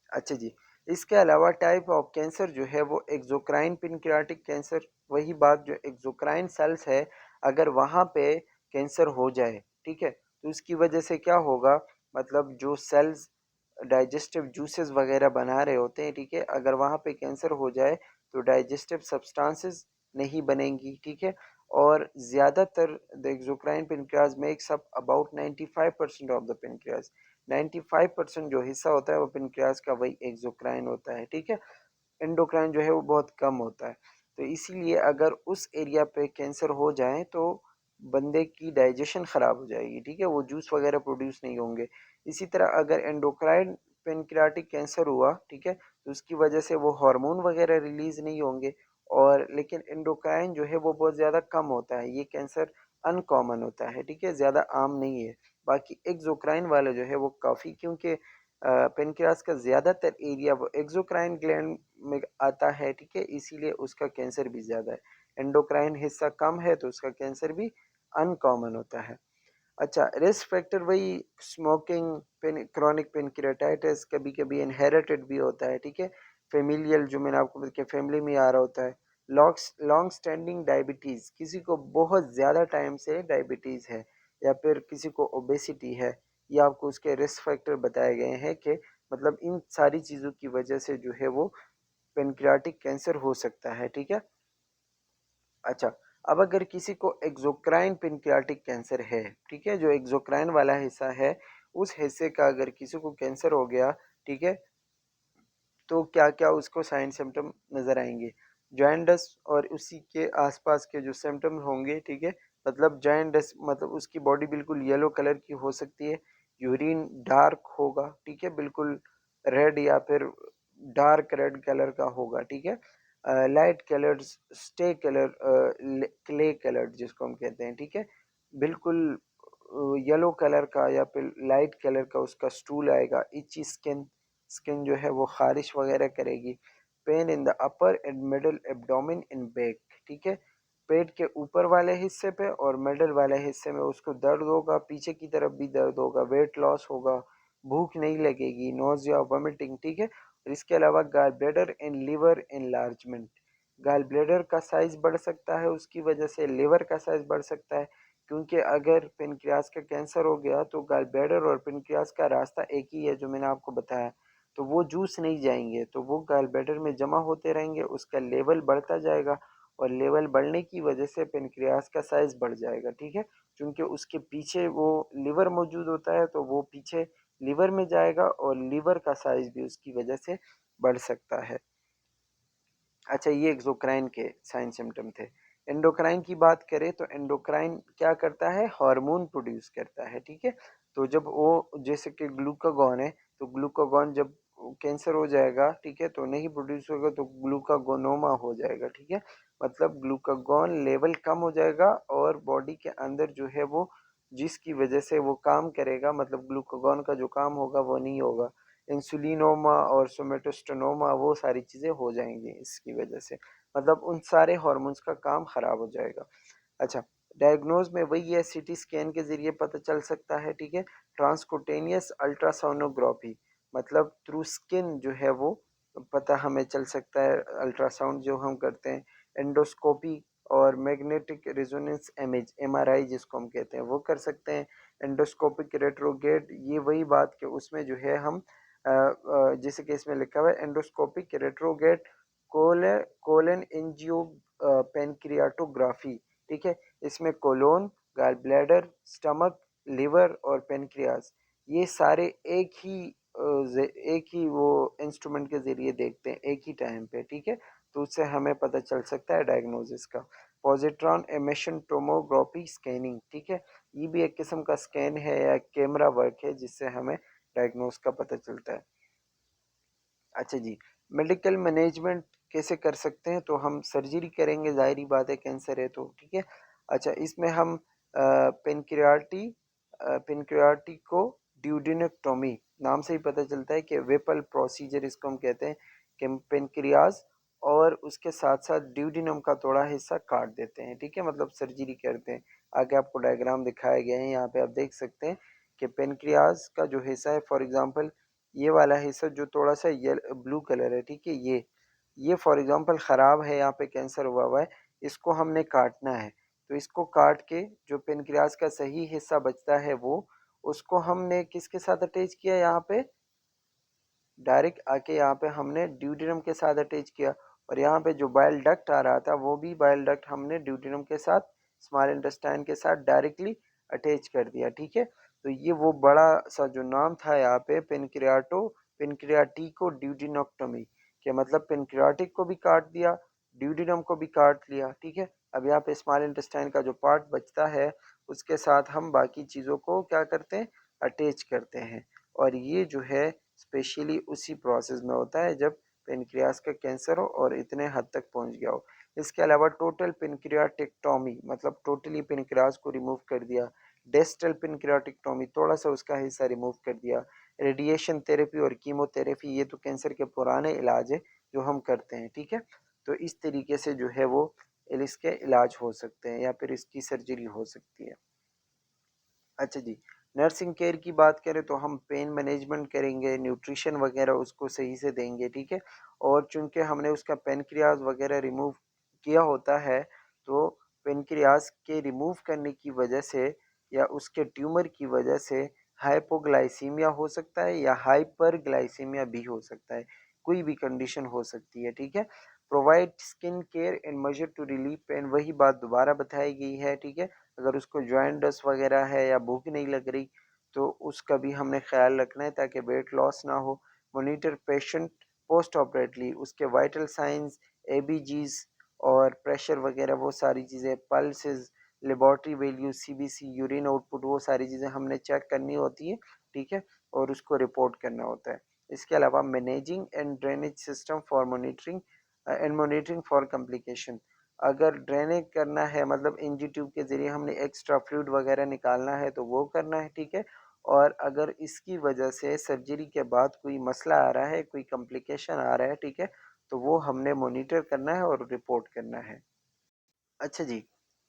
अच्छा जी, इसके अलावा टाइप ऑफ कैंसर जो है वो एक्सोक्राइन पेनक्रियाटिक कैंसर, वही बात जो एक्सोक्राइन सेल्स है, अगर वहाँ पे कैंसर हो जाए, ठीक है, तो उसकी वजह से क्या होगा, मतलब जो सेल्स डाइजेस्टिव जूसेस वगैरह बना रहे होते हैं, ठीक है, अगर वहाँ पे कैंसर हो जाए तो डाइजेस्टिव सब्सटेंसेस नहीं बनेंगी, ठीक है। और ज़्यादातर the exocrine pancreas makes up about 95% of the pancreas. 95% जो हिस्सा होता है वो पेनक्रियाज का वही एक्सोक्राइन होता है, ठीक है। एंडोक्राइन जो है वो बहुत कम होता है। तो इसीलिए अगर उस एरिया पे कैंसर हो जाए तो बंदे की डाइजेशन ख़राब हो जाएगी, ठीक है, वो जूस वगैरह प्रोड्यूस नहीं होंगे। इसी तरह अगर एंडोक्राइन पेनक्रियाटिक कैंसर हुआ, ठीक है, तो उसकी वजह से वो हार्मोन वगैरह रिलीज नहीं होंगे। और लेकिन एंडोक्राइन जो है वो बहुत ज़्यादा कम होता है, ये कैंसर अनकॉमन होता है, ठीक है, ज़्यादा आम नहीं है। बाकी एक्सोक्राइन वाला जो है वो काफ़ी, क्योंकि पेनक्रियास का ज़्यादातर एरिया वो एक्सोक्राइन ग्लैंड में आता है, ठीक है, इसीलिए उसका कैंसर भी ज़्यादा है। एंडोक्राइन हिस्सा कम है तो उसका कैंसर भी अनकॉमन होता है। अच्छा, रिस्क फैक्टर वही स्मोकिंग, क्रॉनिक पेनक्रियाटाइटिस, कभी कभी इनहेरिटेड भी होता है, ठीक है, फेमिलियल जो मैंने आपको बताया फैमिली में आ रहा होता है। लॉन्ग स्टैंडिंग डायबिटीज़, किसी को बहुत ज़्यादा टाइम से डायबिटीज़ है या फिर किसी को ओबेसिटी है, ये आपको उसके रिस्क फैक्टर बताए गए हैं कि मतलब इन सारी चीज़ों की वजह से जो है वो पेनक्रियाटिक कैंसर हो सकता है, ठीक है। अच्छा, अब अगर किसी को एक्सोक्राइन पेनक्रियाटिक कैंसर है, ठीक है, जो एक्सोक्राइन वाला हिस्सा है, उस हिस्से का अगर किसी को कैंसर हो गया, ठीक है, तो क्या क्या उसको साइन सिम्टम नज़र आएंगे। जॉइंडस और उसी के आसपास के जो सिम्टम होंगे, ठीक है, मतलब जॉइंडस मतलब उसकी बॉडी बिल्कुल येलो कलर की हो सकती है, यूरिन डार्क होगा, ठीक है, बिल्कुल रेड या फिर डार्क रेड कलर का होगा, ठीक है, light coloured, stay colour, clay coloured जिसको हम कहते हैं, ठीक है, बिल्कुल येलो कलर का या फिर लाइट कलर का उसका स्टूल आएगा। इची स्किन, स्किन जो है वो खारिश वगैरह करेगी। Pain in the upper and middle abdomen in back, ठीक है, पेट के ऊपर वाले हिस्से पे और मिडल वाले हिस्से में उसको दर्द होगा, पीछे की तरफ भी दर्द होगा, वेट लॉस होगा, भूख नहीं लगेगी, नोजिया, वोमिटिंग, ठीक है। और इसके अलावा gall bladder and liver enlargement, gall bladder का साइज बढ़ सकता है, उसकी वजह से लिवर का साइज बढ़ सकता है, क्योंकि अगर पेनक्रियास का कैंसर हो गया तो गाल ब्लैडर और पेनक्रियास का रास्ता एक ही है, जो मैंने आपको बताया। तो वो जूस नहीं जाएंगे, तो वो गाल ब्लैडर में जमा होते रहेंगे, उसका लेवल बढ़ता जाएगा, और लेवल बढ़ने की वजह से पेनक्रियास का साइज बढ़ जाएगा, ठीक है, क्योंकि उसके पीछे वो लिवर मौजूद होता है, तो वो पीछे लिवर में जाएगा और लिवर का साइज भी उसकी वजह से बढ़ सकता है। अच्छा, ये एक्सोक्राइन के साइन सिम्टम थे। एंडोक्राइन की बात करें तो एंडोक्राइन क्या करता है, हार्मोन प्रोड्यूस करता है, ठीक है। तो जब वो जैसे कि ग्लूकागॉन है, तो ग्लूकागॉन जब कैंसर हो जाएगा, ठीक है, तो नहीं प्रोड्यूस होगा तो ग्लूकागोनोमा हो जाएगा, ठीक है, मतलब ग्लूकागॉन लेवल कम हो जाएगा और बॉडी के अंदर जो है वो जिसकी वजह से वो काम करेगा, मतलब ग्लूकागॉन का जो काम होगा वो नहीं होगा। इंसुलिनोमा और सोमेटोस्टेनोमा वो सारी चीज़ें हो जाएंगी इसकी वजह से, मतलब उन सारे हार्मोन्स का काम ख़राब हो जाएगा। अच्छा, डायग्नोज में वही है, सीटी स्कैन के ज़रिए पता चल सकता है, ठीक है। ट्रांसकुटेनियस अल्ट्रासोनोग्राफी, मतलब थ्रू स्किन जो है वो पता हमें चल सकता है, अल्ट्रासाउंड जो हम करते हैं। एंडोस्कोपी और मैग्नेटिक रेजोनेंस इमेज, एमआरआई जिसको हम कहते हैं, वो कर सकते हैं। एंडोस्कोपिक रेट्रोगेट, ये वही बात कि उसमें जो है हम जैसे कि इसमें लिखा हुआ है endoscopic retrograde cholangiopancreatography, ठीक है, इसमें colon, gall bladder, stomach, liver और पेनक्रियास, ये सारे एक ही वो इंस्ट्रूमेंट के जरिए देखते हैं एक ही टाइम पे, ठीक है, तो उससे हमें पता चल सकता है डायग्नोसिस का। पॉजिट्रॉन एमिशन टोमोग्राफी स्कैनिंग, ठीक है, ये भी एक किस्म का स्कैन है या कैमरा वर्क है जिससे हमें डायग्नोस का पता चलता है। अच्छा जी, मेडिकल मैनेजमेंट कैसे कर सकते हैं? तो हम सर्जरी करेंगे, ज़ाहिर-सी बात है कैंसर है तो, ठीक है। अच्छा, इसमें हम पेनक्रियाटिको ड्यूडेनेक्टोमी नाम से ही पता चलता है कि वेपल प्रोसीजर इसको हम कहते हैं कि पेनक्रियाज और उसके साथ साथ ड्यूडेनम का थोड़ा हिस्सा काट देते हैं, ठीक है, मतलब सर्जरी करते हैं। आगे आपको डायग्राम दिखाए गए हैं, यहाँ पे आप देख सकते हैं कि पेनक्रियाज का जो हिस्सा है, फॉर एग्जांपल ये वाला हिस्सा जो थोड़ा सा ब्लू कलर है, ठीक है, ये फॉर एग्जांपल ख़राब है, यहाँ पे कैंसर हुआ हुआ है, इसको हमने काटना है। तो इसको काट के जो पेनक्रियाज का सही हिस्सा बचता है वो, उसको हमने किसके साथ अटैच किया, यहाँ पे डायरेक्ट आके यहाँ पे हमने ड्यूटेरियम के साथ अटैच किया, और यहाँ पे जो बाइल डक्ट आ रहा था वो भी बाइल डक्ट हमने ड्यूटेरियम के साथ, स्मॉल इंटेस्टाइन के साथ डायरेक्टली अटैच कर दिया, ठीक है। तो ये वो बड़ा सा जो नाम था यहाँ पे पेनक्रियाटिको ड्यूडेनोक्टोमी के, मतलब पेनक्रियाटिक को भी काट दिया, ड्यूडेनम को भी काट लिया, ठीक है। अब यहाँ पे स्मॉल इंटेस्टाइन का जो पार्ट बचता है उसके साथ हम बाकी चीज़ों को क्या करते हैं, अटैच करते हैं। और ये जो है स्पेशली उसी प्रोसेस में होता है जब पेनक्रियास का कैंसर हो और इतने हद तक पहुंच गया हो। इसके अलावा टोटल पेनक्रियाटेक्टोमी, मतलब टोटली पेनक्रियास को रिमूव कर दिया। डेस्टल पेनक्रियाटेक्टोमी, थोड़ा सा उसका हिस्सा रिमूव कर दिया। रेडिएशन थेरेपी और कीमोथेरेपी, ये तो कैंसर के पुराने इलाज है जो हम करते हैं, ठीक है। तो इस तरीके से जो है वो इसके इलाज हो सकते हैं या फिर इसकी सर्जरी हो सकती है। अच्छा जी, नर्सिंग केयर की बात करें तो हम पेन मैनेजमेंट करेंगे, न्यूट्रिशन वगैरह उसको सही से देंगे, ठीक है। और चूंकि हमने उसका पेनक्रियाज वगैरह रिमूव किया होता है, तो पेनक्रियाज के रिमूव करने की वजह से या उसके ट्यूमर की वजह से हाइपोग्लाइसीमिया हो सकता है या हाइपरग्लाइसीमिया भी हो सकता है, कोई भी कंडीशन हो सकती है, ठीक है। Provide skin care and measure to relieve pain, वही बात दोबारा बताई गई है, ठीक है। अगर उसको जॉइंट डस्ट वगैरह है या भूख नहीं लग रही तो उसका भी हमने ख्याल रखना है ताकि वेट लॉस ना हो। मोनिटर पेशेंट पोस्ट ऑपरेटली, उसके वाइटल साइंस, एबीजीज और प्रेशर वगैरह, वो सारी चीज़ें, pulses, laboratory value, CBC, urine output, वो सारी चीज़ें हमने चेक करनी होती है, ठीक है, और उसको रिपोर्ट करना होता है। इसके अलावा managing and drainage system for monitoring for complication, अगर ड्रेनेज करना है मतलब एनजी ट्यूब के ज़रिए हमने एक्स्ट्रा फ्लूइड वगैरह निकालना है तो वो करना है, ठीक है। और अगर इसकी वजह से सर्जरी के बाद कोई मसला आ रहा है, कोई कॉम्प्लिकेशन आ रहा है, ठीक है, तो वो हमने मॉनिटर करना है और रिपोर्ट करना है। अच्छा जी,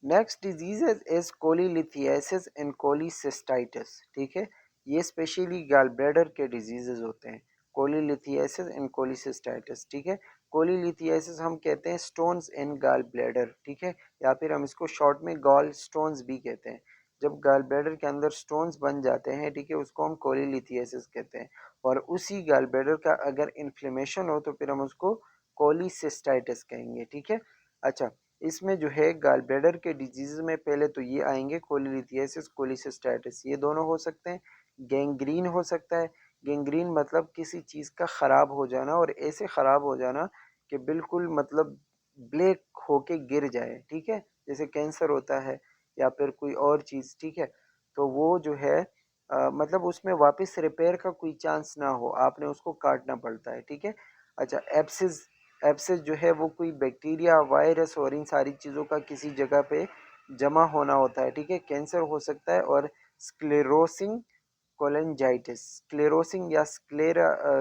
next disease is cholelithiasis and cholecystitis, ठीक है। ये स्पेशली गॉल ब्लैडर के डिजीजेज होते हैं, कोलीलिथियासिस एंड कोलीसिस्टाइटिस, ठीक है। कोलीलिथियासिस हम कहते हैं स्टोन्स इन गॉल ब्लैडर, ठीक है, या फिर हम इसको शॉर्ट में गॉल स्टोन्स भी कहते हैं। जब गॉल ब्लैडर के अंदर स्टोन्स बन जाते हैं, ठीक है, उसको हम कोलीलिथियासिस कहते हैं। और उसी गॉल ब्लैडर का अगर इन्फ्लेमेशन हो तो फिर हम उसको कोलीसिस्टाइटिस कहेंगे, ठीक है। अच्छा, इसमें जो है गॉल ब्लैडर के डिजीज में पहले तो ये आएंगे कोलीलिथियासिस, कोलीसिस्टाइटिस, ये दोनों हो सकते हैं। गैंग्रीन हो सकता है, गैंग्रीन मतलब किसी चीज़ का ख़राब हो जाना, और ऐसे ख़राब हो जाना कि बिल्कुल मतलब ब्लैक होके गिर जाए, ठीक है, जैसे कैंसर होता है या फिर कोई और चीज़, ठीक है। तो वो जो है मतलब उसमें वापस रिपेयर का कोई चांस ना हो, आपने उसको काटना पड़ता है, ठीक है। अच्छा, एप्सिस, एब्सेस जो है वो कोई बैक्टीरिया, वायरस और इन सारी चीज़ों का किसी जगह पे जमा होना होता है, ठीक है, कैंसर हो सकता है। और स्क्लेरोसिंग कोलेंजाइटिस, स्क्लेरोसिंग या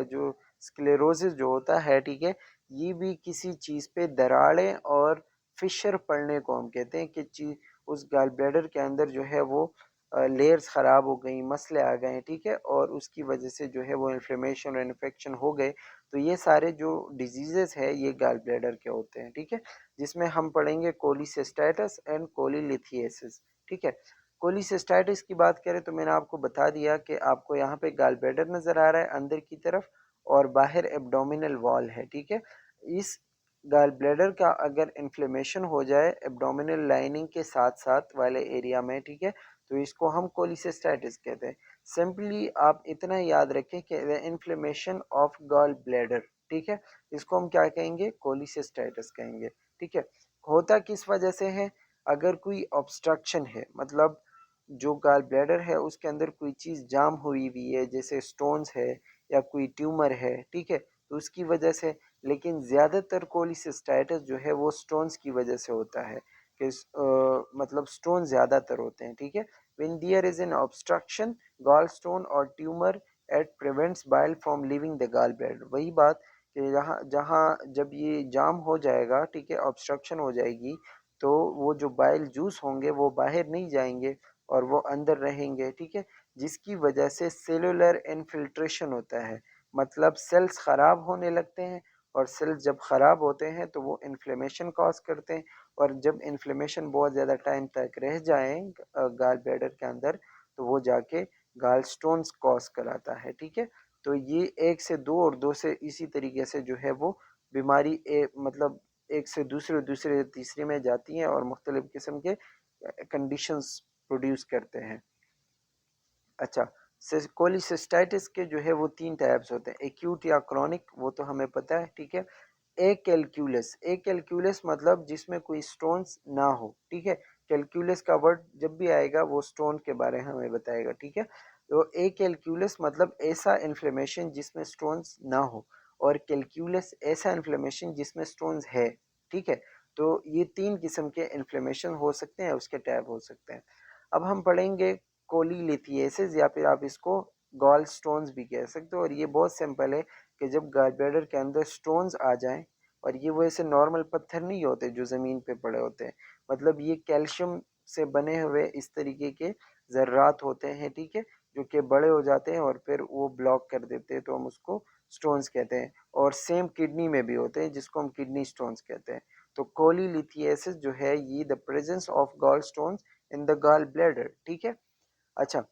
जो स्क्लेरोसिस जो होता है, ठीक है, ये भी किसी चीज़ पे दरारें और फिशर पड़ने को हम कहते हैं कि चीज उस गॉल ब्लैडर के अंदर जो है वो लेयर्स ख़राब हो गई, मसले आ गए, ठीक है, और उसकी वजह से जो है वो इन्फ्लेमेशन और इन्फेक्शन हो गए। तो ये सारे जो डिजीजेस है ये गॉल ब्लैडर के होते हैं, ठीक है, जिसमें हम पढ़ेंगे कोलीसिस्टाइटिस एंड कोलीलिथियासिस, ठीक है। कोलीसिस्टाइटिस की बात करें तो मैंने आपको बता दिया कि आपको यहाँ पे गॉल ब्लैडर नज़र आ रहा है अंदर की तरफ और बाहर एब्डोमिनल वॉल है, ठीक है। इस गॉल ब्लैडर का अगर इन्फ्लेमेशन हो जाए एब्डोमिनल लाइनिंग के साथ साथ वाले एरिया में, ठीक है, तो इसको हम कोलीसिस्टाइटिस कहते हैं। सिंपली आप इतना याद रखें कि the inflammation of gall bladder, ठीक है, इसको हम क्या कहेंगे, कोलीसिस्टाइटिस कहेंगे, ठीक है। होता किस वजह से है, अगर कोई ऑब्स्ट्रक्शन है, मतलब जो गाल ब्लैडर है उसके अंदर कोई चीज़ जाम हुई हुई है, जैसे स्टोन्स है या कोई ट्यूमर है, ठीक है, तो उसकी वजह से। लेकिन ज़्यादातर कोलिसिस्टाइटिस जो है वो स्टोन्स की वजह से होता है कि मतलब स्टोन ज़्यादातर होते हैं, ठीक है। When there is an obstruction gall stone और tumour that prevents bile from leaving the gall bladder. वही बात कि जहाँ जहाँ जब ये जाम हो जाएगा, ठीक है, ऑब्स्ट्रक्शन हो जाएगी, तो वो जो बाइल जूस होंगे वो बाहर नहीं जाएंगे और वो अंदर रहेंगे, ठीक है, जिसकी वजह से सेलुलर इन्फिल्ट्रेशन होता है, मतलब सेल्स ख़राब होने लगते हैं, और सेल्स जब ख़राब होते हैं तो वो इन्फ्लेमेशन कॉज करते हैं, और जब इन्फ्लेमेशन बहुत ज़्यादा टाइम तक रह जाए गाल ब्लैडर के अंदर, तो वो जाके गाल स्टोन्स कॉज कराता है, ठीक है। तो ये एक से दो और दो से इसी तरीके से जो है वो बीमारी मतलब एक से दूसरे दूसरे तीसरे में जाती हैं और मुख्तलिफ किस्म के कंडीशंस प्रोड्यूस करते हैं। अच्छा, कोलिसिस्टाइटिस के जो है वो तीन टाइप्स होते हैं, एक्यूट या क्रॉनिक, वो तो हमें पता है, ठीक है। ए कैलक्यूलस, ए कैलक्यूलस मतलब जिसमें कोई स्टोन्स ना हो, ठीक है। कैलक्यूलस का वर्ड जब भी आएगा वो स्टोन के बारे में हमें बताएगा, ठीक है। तो ए कैलक्यूलस मतलब ऐसा इन्फ्लेमेशन जिसमें स्टोन्स ना हो, और कैलक्यूलस ऐसा इन्फ्लेमेशन जिसमें स्टोन्स है, ठीक है। तो ये तीन किस्म के इन्फ्लेमेशन हो सकते हैं, उसके टाइप हो सकते हैं। अब हम पढ़ेंगे कोलीलिथिएसिस, या फिर आप इसको गॉल स्टोन्स भी कह सकते हो, और ये बहुत सिंपल है कि जब गाल ब्लैडर के अंदर स्टोन्स आ जाएं, और ये वैसे नॉर्मल पत्थर नहीं होते जो ज़मीन पे पड़े होते हैं, मतलब ये कैल्शियम से बने हुए इस तरीके के ज़र्रात होते हैं, ठीक है, जो कि बड़े हो जाते हैं और फिर वो ब्लॉक कर देते हैं, तो हम उसको स्टोन्स कहते हैं। और सेम किडनी में भी होते हैं, जिसको हम किडनी स्टोन्स कहते हैं। तो कोलीलिथिएसिस जो है ये the presence of gall stones in the gall bladder, ठीक है। अच्छा,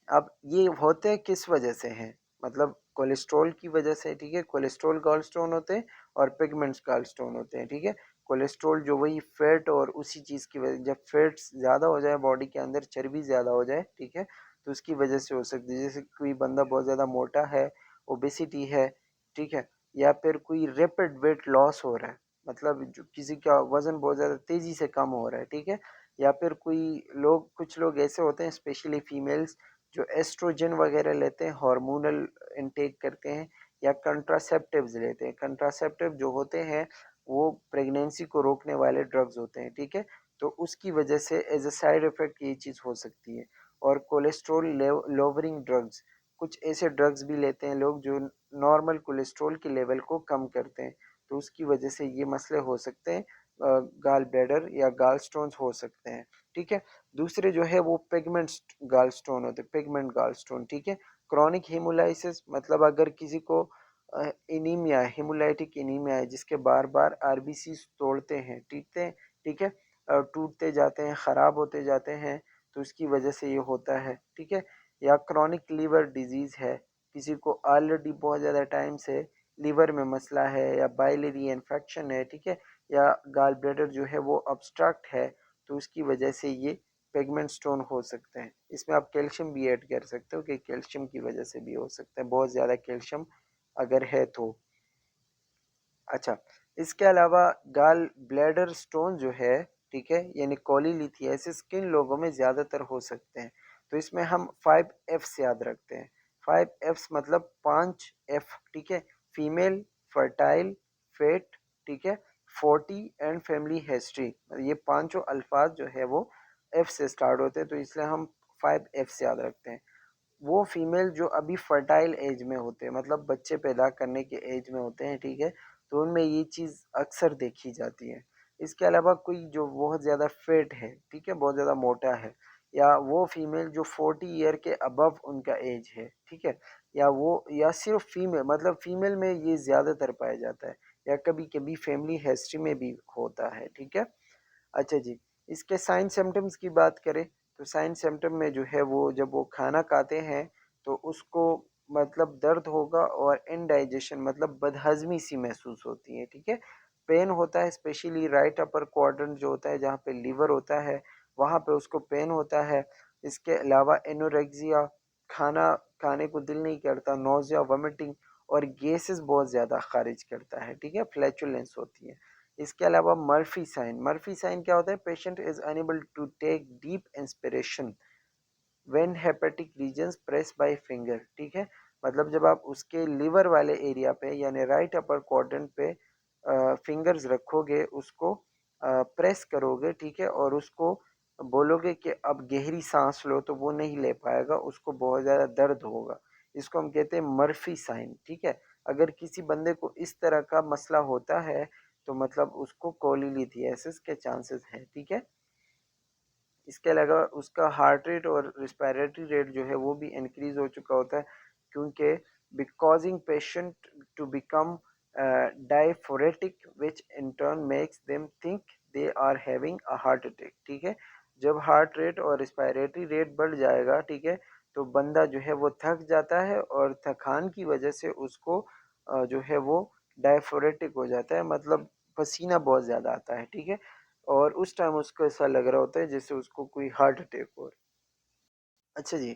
अब ये होते किस वजह से हैं, मतलब कोलेस्ट्रॉल की वजह से, ठीक है। कोलेस्ट्रॉल गॉल स्टोन होते हैं और पिगमेंट्स गॉल स्टोन होते हैं, ठीक है। कोलेस्ट्रॉल जो वही फैट और उसी चीज़ की वजह, जब फैट्स ज़्यादा हो जाए बॉडी के अंदर, चर्बी ज़्यादा हो जाए, ठीक है, तो उसकी वजह से हो सकती है। जैसे कोई बंदा बहुत ज़्यादा मोटा है, ओबेसिटी है, ठीक है, या फिर कोई रैपिड वेट लॉस हो रहा है, मतलब जो किसी का वज़न बहुत ज़्यादा तेज़ी से कम हो रहा है, ठीक है, या फिर कुछ लोग ऐसे होते हैं, स्पेशली फीमेल्स, जो एस्ट्रोजन वगैरह लेते हैं, हार्मोनल इनटेक करते हैं, या कंट्रासेप्टिव्स लेते हैं। कंट्रासेप्टिव जो होते हैं वो प्रेगनेंसी को रोकने वाले ड्रग्स होते हैं, ठीक है, तो उसकी वजह से एज अ साइड इफेक्ट ये चीज़ हो सकती है। और कोलेस्ट्रॉल लोवरिंग ड्रग्स, कुछ ऐसे ड्रग्स भी लेते हैं लोग जो नॉर्मल कोलेस्ट्रॉल के लेवल को कम करते हैं, तो उसकी वजह से ये मसले हो सकते हैं, गाल ब्लैडर या गाल स्टोन्स हो सकते हैं, ठीक है। दूसरे जो है वो पिगमेंट गाल स्टोन होते हैं, पिगमेंट गाल स्टोन, ठीक है। क्रॉनिक हेमोलाइसिस मतलब अगर किसी को एनीमिया, हेमोलाइटिक एनीमिया है, जिसके बार बार आरबीसी तोड़ते हैं, ठीक है, टूटते जाते हैं, ख़राब होते जाते हैं, तो उसकी वजह से ये होता है, ठीक है। या क्रॉनिक लीवर डिजीज़ है, किसी को ऑलरेडी बहुत ज़्यादा टाइम से लीवर में मसला है, या बाइलरी इन्फेक्शन है, ठीक है, या गाल ब्लैडर जो है वो ऑब्स्ट्रक्ट है, तो उसकी वजह से ये पिगमेंट स्टोन हो सकते हैं। इसमें आप कैल्शियम भी ऐड कर सकते हो कि कैल्शियम की वजह से भी हो सकते हैं, बहुत ज़्यादा कैल्शियम अगर है तो। अच्छा, इसके अलावा गाल ब्लैडर स्टोन जो है, ठीक है, यानी कोलीलिथियासिस किन लोगों में ज़्यादातर हो सकते हैं, तो इसमें हम 5 F's याद रखते हैं। 5 F's मतलब 5 F, ठीक है, फीमेल, फर्टाइल, फेट, ठीक है, 40 एंड फैमिली हिस्ट्री, ये पांचों अल्फाज जो है वो F से स्टार्ट होते हैं, तो इसलिए हम 5 F's याद रखते हैं। वो फीमेल जो अभी फर्टाइल एज में होते हैं, मतलब बच्चे पैदा करने के एज में होते हैं, ठीक है, तो उनमें ये चीज़ अक्सर देखी जाती है। इसके अलावा कोई जो बहुत ज़्यादा फेट है, ठीक है, बहुत ज़्यादा मोटा है, या वो फीमेल जो 40 ईयर के अबव उनका एज है, ठीक है, या सिर्फ फीमेल, मतलब फीमेल में ये ज़्यादातर पाया जाता है, या कभी कभी फैमिली हिस्ट्री में भी होता है, ठीक है। अच्छा जी, इसके साइन सिम्टम्स की बात करें, तो साइन सिम्टम में जो है वो जब वो खाना खाते हैं तो उसको मतलब दर्द होगा, और इनडाइजेशन मतलब बदहजमी सी महसूस होती है, ठीक है। पेन होता है, स्पेशली राइट अपर क्वाड्रेंट जो होता है जहाँ पे लीवर होता है, वहाँ पे उसको पेन होता है। इसके अलावा एनोरेक्सिया, खाना खाने को दिल नहीं करता, नोज़िया, वमिटिंग, और गैसेस बहुत ज़्यादा खारिज करता है, ठीक है, फ्लैचुलेंस होती है। इसके अलावा मर्फी साइन क्या होता है? Patient is unable to take deep inspiration when hepatic regions press by finger, ठीक है। मतलब जब आप उसके लीवर वाले एरिया पे यानी राइट अपर क्वाड्रेंट पे फिंगर्स रखोगे, उसको प्रेस करोगे, ठीक है, और उसको बोलोगे कि अब गहरी सांस लो, तो वो नहीं ले पाएगा, उसको बहुत ज़्यादा दर्द होगा। इसको हम कहते हैं मर्फी साइन, ठीक है। अगर किसी बंदे को इस तरह का मसला होता है तो मतलब उसको कोलिलिथियासिस के चांसेस हैं, ठीक है। इसके अलावा उसका हार्ट रेट और रिस्पायरेटरी रेट जो है वो भी इंक्रीज हो चुका होता है, क्योंकि causing patient to become diaphoretic which in turn makes them think they are having a heart attack, ठीक है। जब हार्ट रेट और रिस्पायरेटरी रेट बढ़ जाएगा, ठीक है, तो बंदा जो है वो थक जाता है और थकान की वजह से उसको जो है वो डायफोरेटिक हो जाता है, मतलब पसीना बहुत ज़्यादा आता है, ठीक है। और उस टाइम उसको ऐसा लग रहा होता है जैसे उसको कोई हार्ट अटैक हो। अच्छा जी,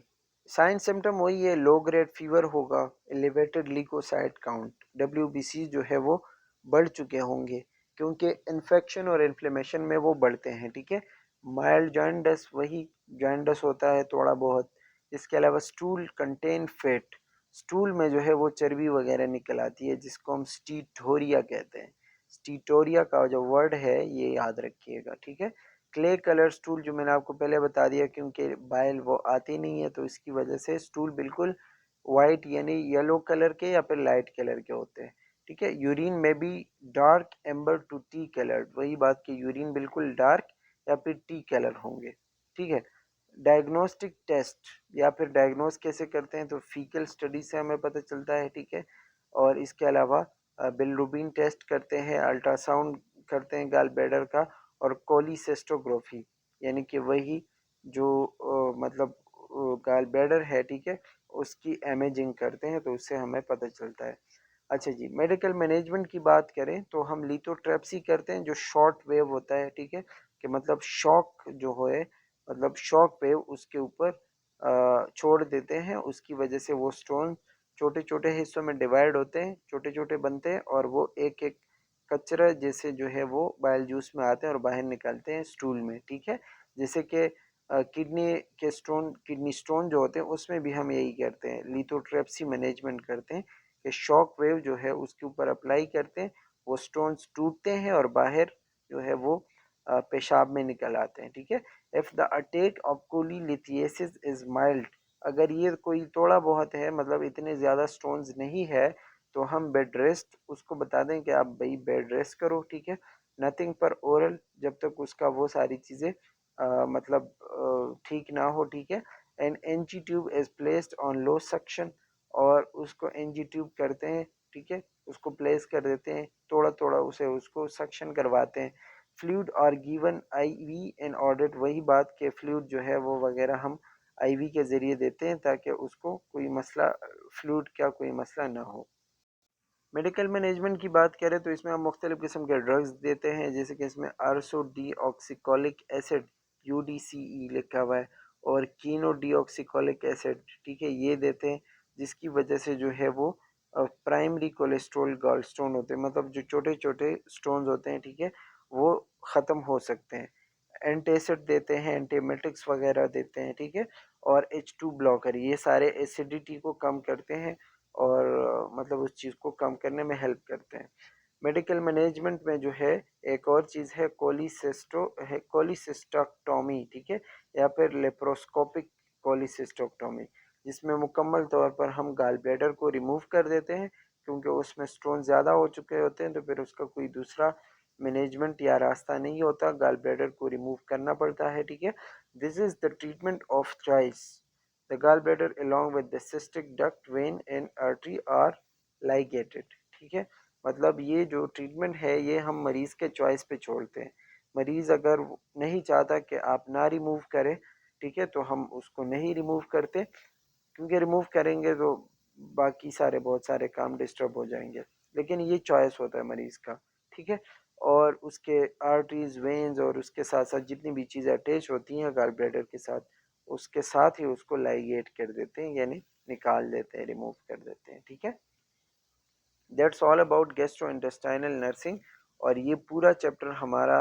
साइन सिम्टम वही है, लो ग्रेड फीवर होगा, एलिवेटेड ल्यूकोसाइट काउंट, डब्ल्यूबीसी जो है वो बढ़ चुके होंगे, क्योंकि इन्फेक्शन और इन्फ्लेमेशन में वो बढ़ते हैं, ठीक है। माइल्ड जॉइंटस, वही जॉइंटस होता है थोड़ा बहुत। इसके अलावा स्टूल कंटेन फैट, स्टूल में जो है वो चर्बी वगैरह निकल आती है, जिसको हम स्टीटोरिया कहते हैं। स्टीटोरिया का जो वर्ड है ये याद रखिएगा, ठीक है। क्ले कलर स्टूल, जो मैंने आपको पहले बता दिया, क्योंकि बाइल वो आती नहीं है तो इसकी वजह से स्टूल बिल्कुल वाइट यानी येलो कलर के या फिर लाइट कलर के होते हैं, ठीक है। यूरिन में भी dark amber to tea colour, वही बात कि यूरिन बिल्कुल डार्क या फिर टी कलर होंगे, ठीक है। डायग्नोस्टिक टेस्ट या फिर डायग्नोस कैसे करते हैं, तो फीकल स्टडी से हमें पता चलता है, ठीक है। और इसके अलावा बिलरुबिन टेस्ट करते हैं, अल्ट्रासाउंड करते हैं गाल ब्लैडर का, और कोलिसेस्टोग्राफी यानी कि वही जो मतलब गाल ब्लैडर है, ठीक है, उसकी इमेजिंग करते हैं, तो उससे हमें पता चलता है। अच्छा जी, मेडिकल मैनेजमेंट की बात करें तो हम लिथोट्रिप्सी करते हैं, जो शॉर्ट वेव होता है, ठीक है, कि मतलब शॉक जो है, मतलब शॉक वेव उसके ऊपर छोड़ देते हैं, उसकी वजह से वो स्टोन छोटे छोटे हिस्सों में डिवाइड होते हैं, छोटे छोटे बनते हैं, और वो एक एक कचरा जैसे जो है वो बाइल जूस में आते हैं और बाहर निकलते हैं स्टूल में, ठीक है। जैसे कि किडनी के स्टोन, किडनी स्टोन जो होते हैं उसमें भी हम यही करते हैं, लिथोट्रिप्सी मैनेजमेंट करते हैं कि शॉक वेव जो है उसके ऊपर अप्लाई करते हैं, वो स्टोन्स टूटते हैं और बाहर जो है वो पेशाब में निकल आते हैं, ठीक है। If the attack of cholelithiasis is mild, अगर ये कोई थोड़ा बहुत है, मतलब इतने ज़्यादा स्टोन्स नहीं है, तो हम बेड रेस्ट उसको बता दें कि आप भाई बेड रेस्ट करो, ठीक है। नथिंग पर ओरल, जब तक उसका वो सारी चीज़ें मतलब ठीक ना हो, ठीक है। And NG tube is placed on low suction, और उसको एनजी ट्यूब करते हैं, ठीक है, उसको प्लेस कर देते हैं, थोड़ा थोड़ा उसे उसको सक्शन करवाते हैं। Fluid are given IV in order, वही बात के फ्लूइड जो है वो वगैरह हम आईवी के ज़रिए देते हैं, ताकि उसको कोई मसला, फ्लूइड का कोई मसला ना हो। मेडिकल मैनेजमेंट की बात करें तो इसमें हम मुख्तलिफ़ किस्म के ड्रग्स देते हैं, जैसे कि इसमें आरसो डी ऑक्सीकोलिक एसिड, UDCE लिखा हुआ है, और कीनो डी ऑक्सीकोलिक एसिड, ठीक है, ये देते हैं, जिसकी वजह से जो है वो प्राइमरी कोलेस्ट्रॉल गॉल स्टोन होते हैं, मतलब जो छोटे छोटे स्टोन्स होते हैं, ठीक है, वो ख़त्म हो सकते हैं। एंटासिड देते हैं, एंटीमेटिक्स वगैरह देते हैं, ठीक है। और H2 ब्लॉकर, ये सारे एसिडिटी को कम करते हैं और मतलब उस चीज़ को कम करने में हेल्प करते हैं। मेडिकल मैनेजमेंट में जो है एक और चीज़ है कोलिसिस्टोक्टोमी, ठीक है, या फिर लेप्रोस्कोपिक कोलिसिस्टोक्टोमी, जिसमें मुकम्मल तौर पर हम गाल ब्लैडर को रिमूव कर देते हैं, क्योंकि उसमें स्टोन ज़्यादा हो चुके होते हैं, तो फिर उसका कोई दूसरा मैनेजमेंट या रास्ता नहीं होता, गाल ब्लैडर को रिमूव करना पड़ता है, ठीक है। This is the treatment of thrice, the gall bladder along with the cystic duct vein and artery are ligated, ठीक है। मतलब ये जो ट्रीटमेंट है ये हम मरीज़ के चॉइस पे छोड़ते हैं। मरीज़ अगर नहीं चाहता कि आप ना रिमूव करें, ठीक है, तो हम उसको नहीं रिमूव करते, क्योंकि रिमूव करेंगे तो बाकी सारे बहुत सारे काम डिस्टर्ब हो जाएंगे। लेकिन ये चॉइस होता है मरीज़ का, ठीक है। और उसके आर्टरीज, वेन्स और उसके साथ साथ जितनी भी चीज़ें अटैच होती हैं गाल ब्लैडर के साथ, उसके साथ ही उसको लाइगेट कर देते हैं, यानी निकाल देते हैं, रिमूव कर देते हैं, ठीक है। That's all about gastro intestinal nursing. और ये पूरा चैप्टर हमारा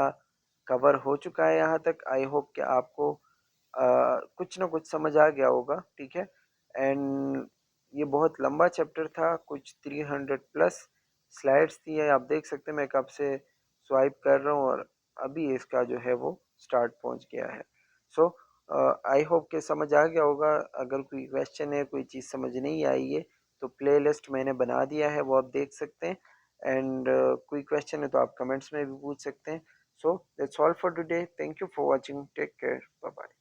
कवर हो चुका है यहाँ तक। आई होप कि आपको कुछ ना कुछ समझ आ गया होगा, ठीक है। एंड ये बहुत लंबा चैप्टर था, कुछ 300 प्लस स्लाइड्स थी, आप देख सकते हैं मैं कब से स्वाइप कर रहा हूँ और अभी इसका जो है वो स्टार्ट पहुँच गया है। सो आई होप के समझ आ गया होगा। अगर कोई क्वेश्चन है, कोई चीज़ समझ नहीं आई है, तो प्लेलिस्ट मैंने बना दिया है, वो आप देख सकते हैं। एंड कोई क्वेश्चन है तो आप कमेंट्स में भी पूछ सकते हैं। So that's all for today, thank you for watching, take care, bye bye.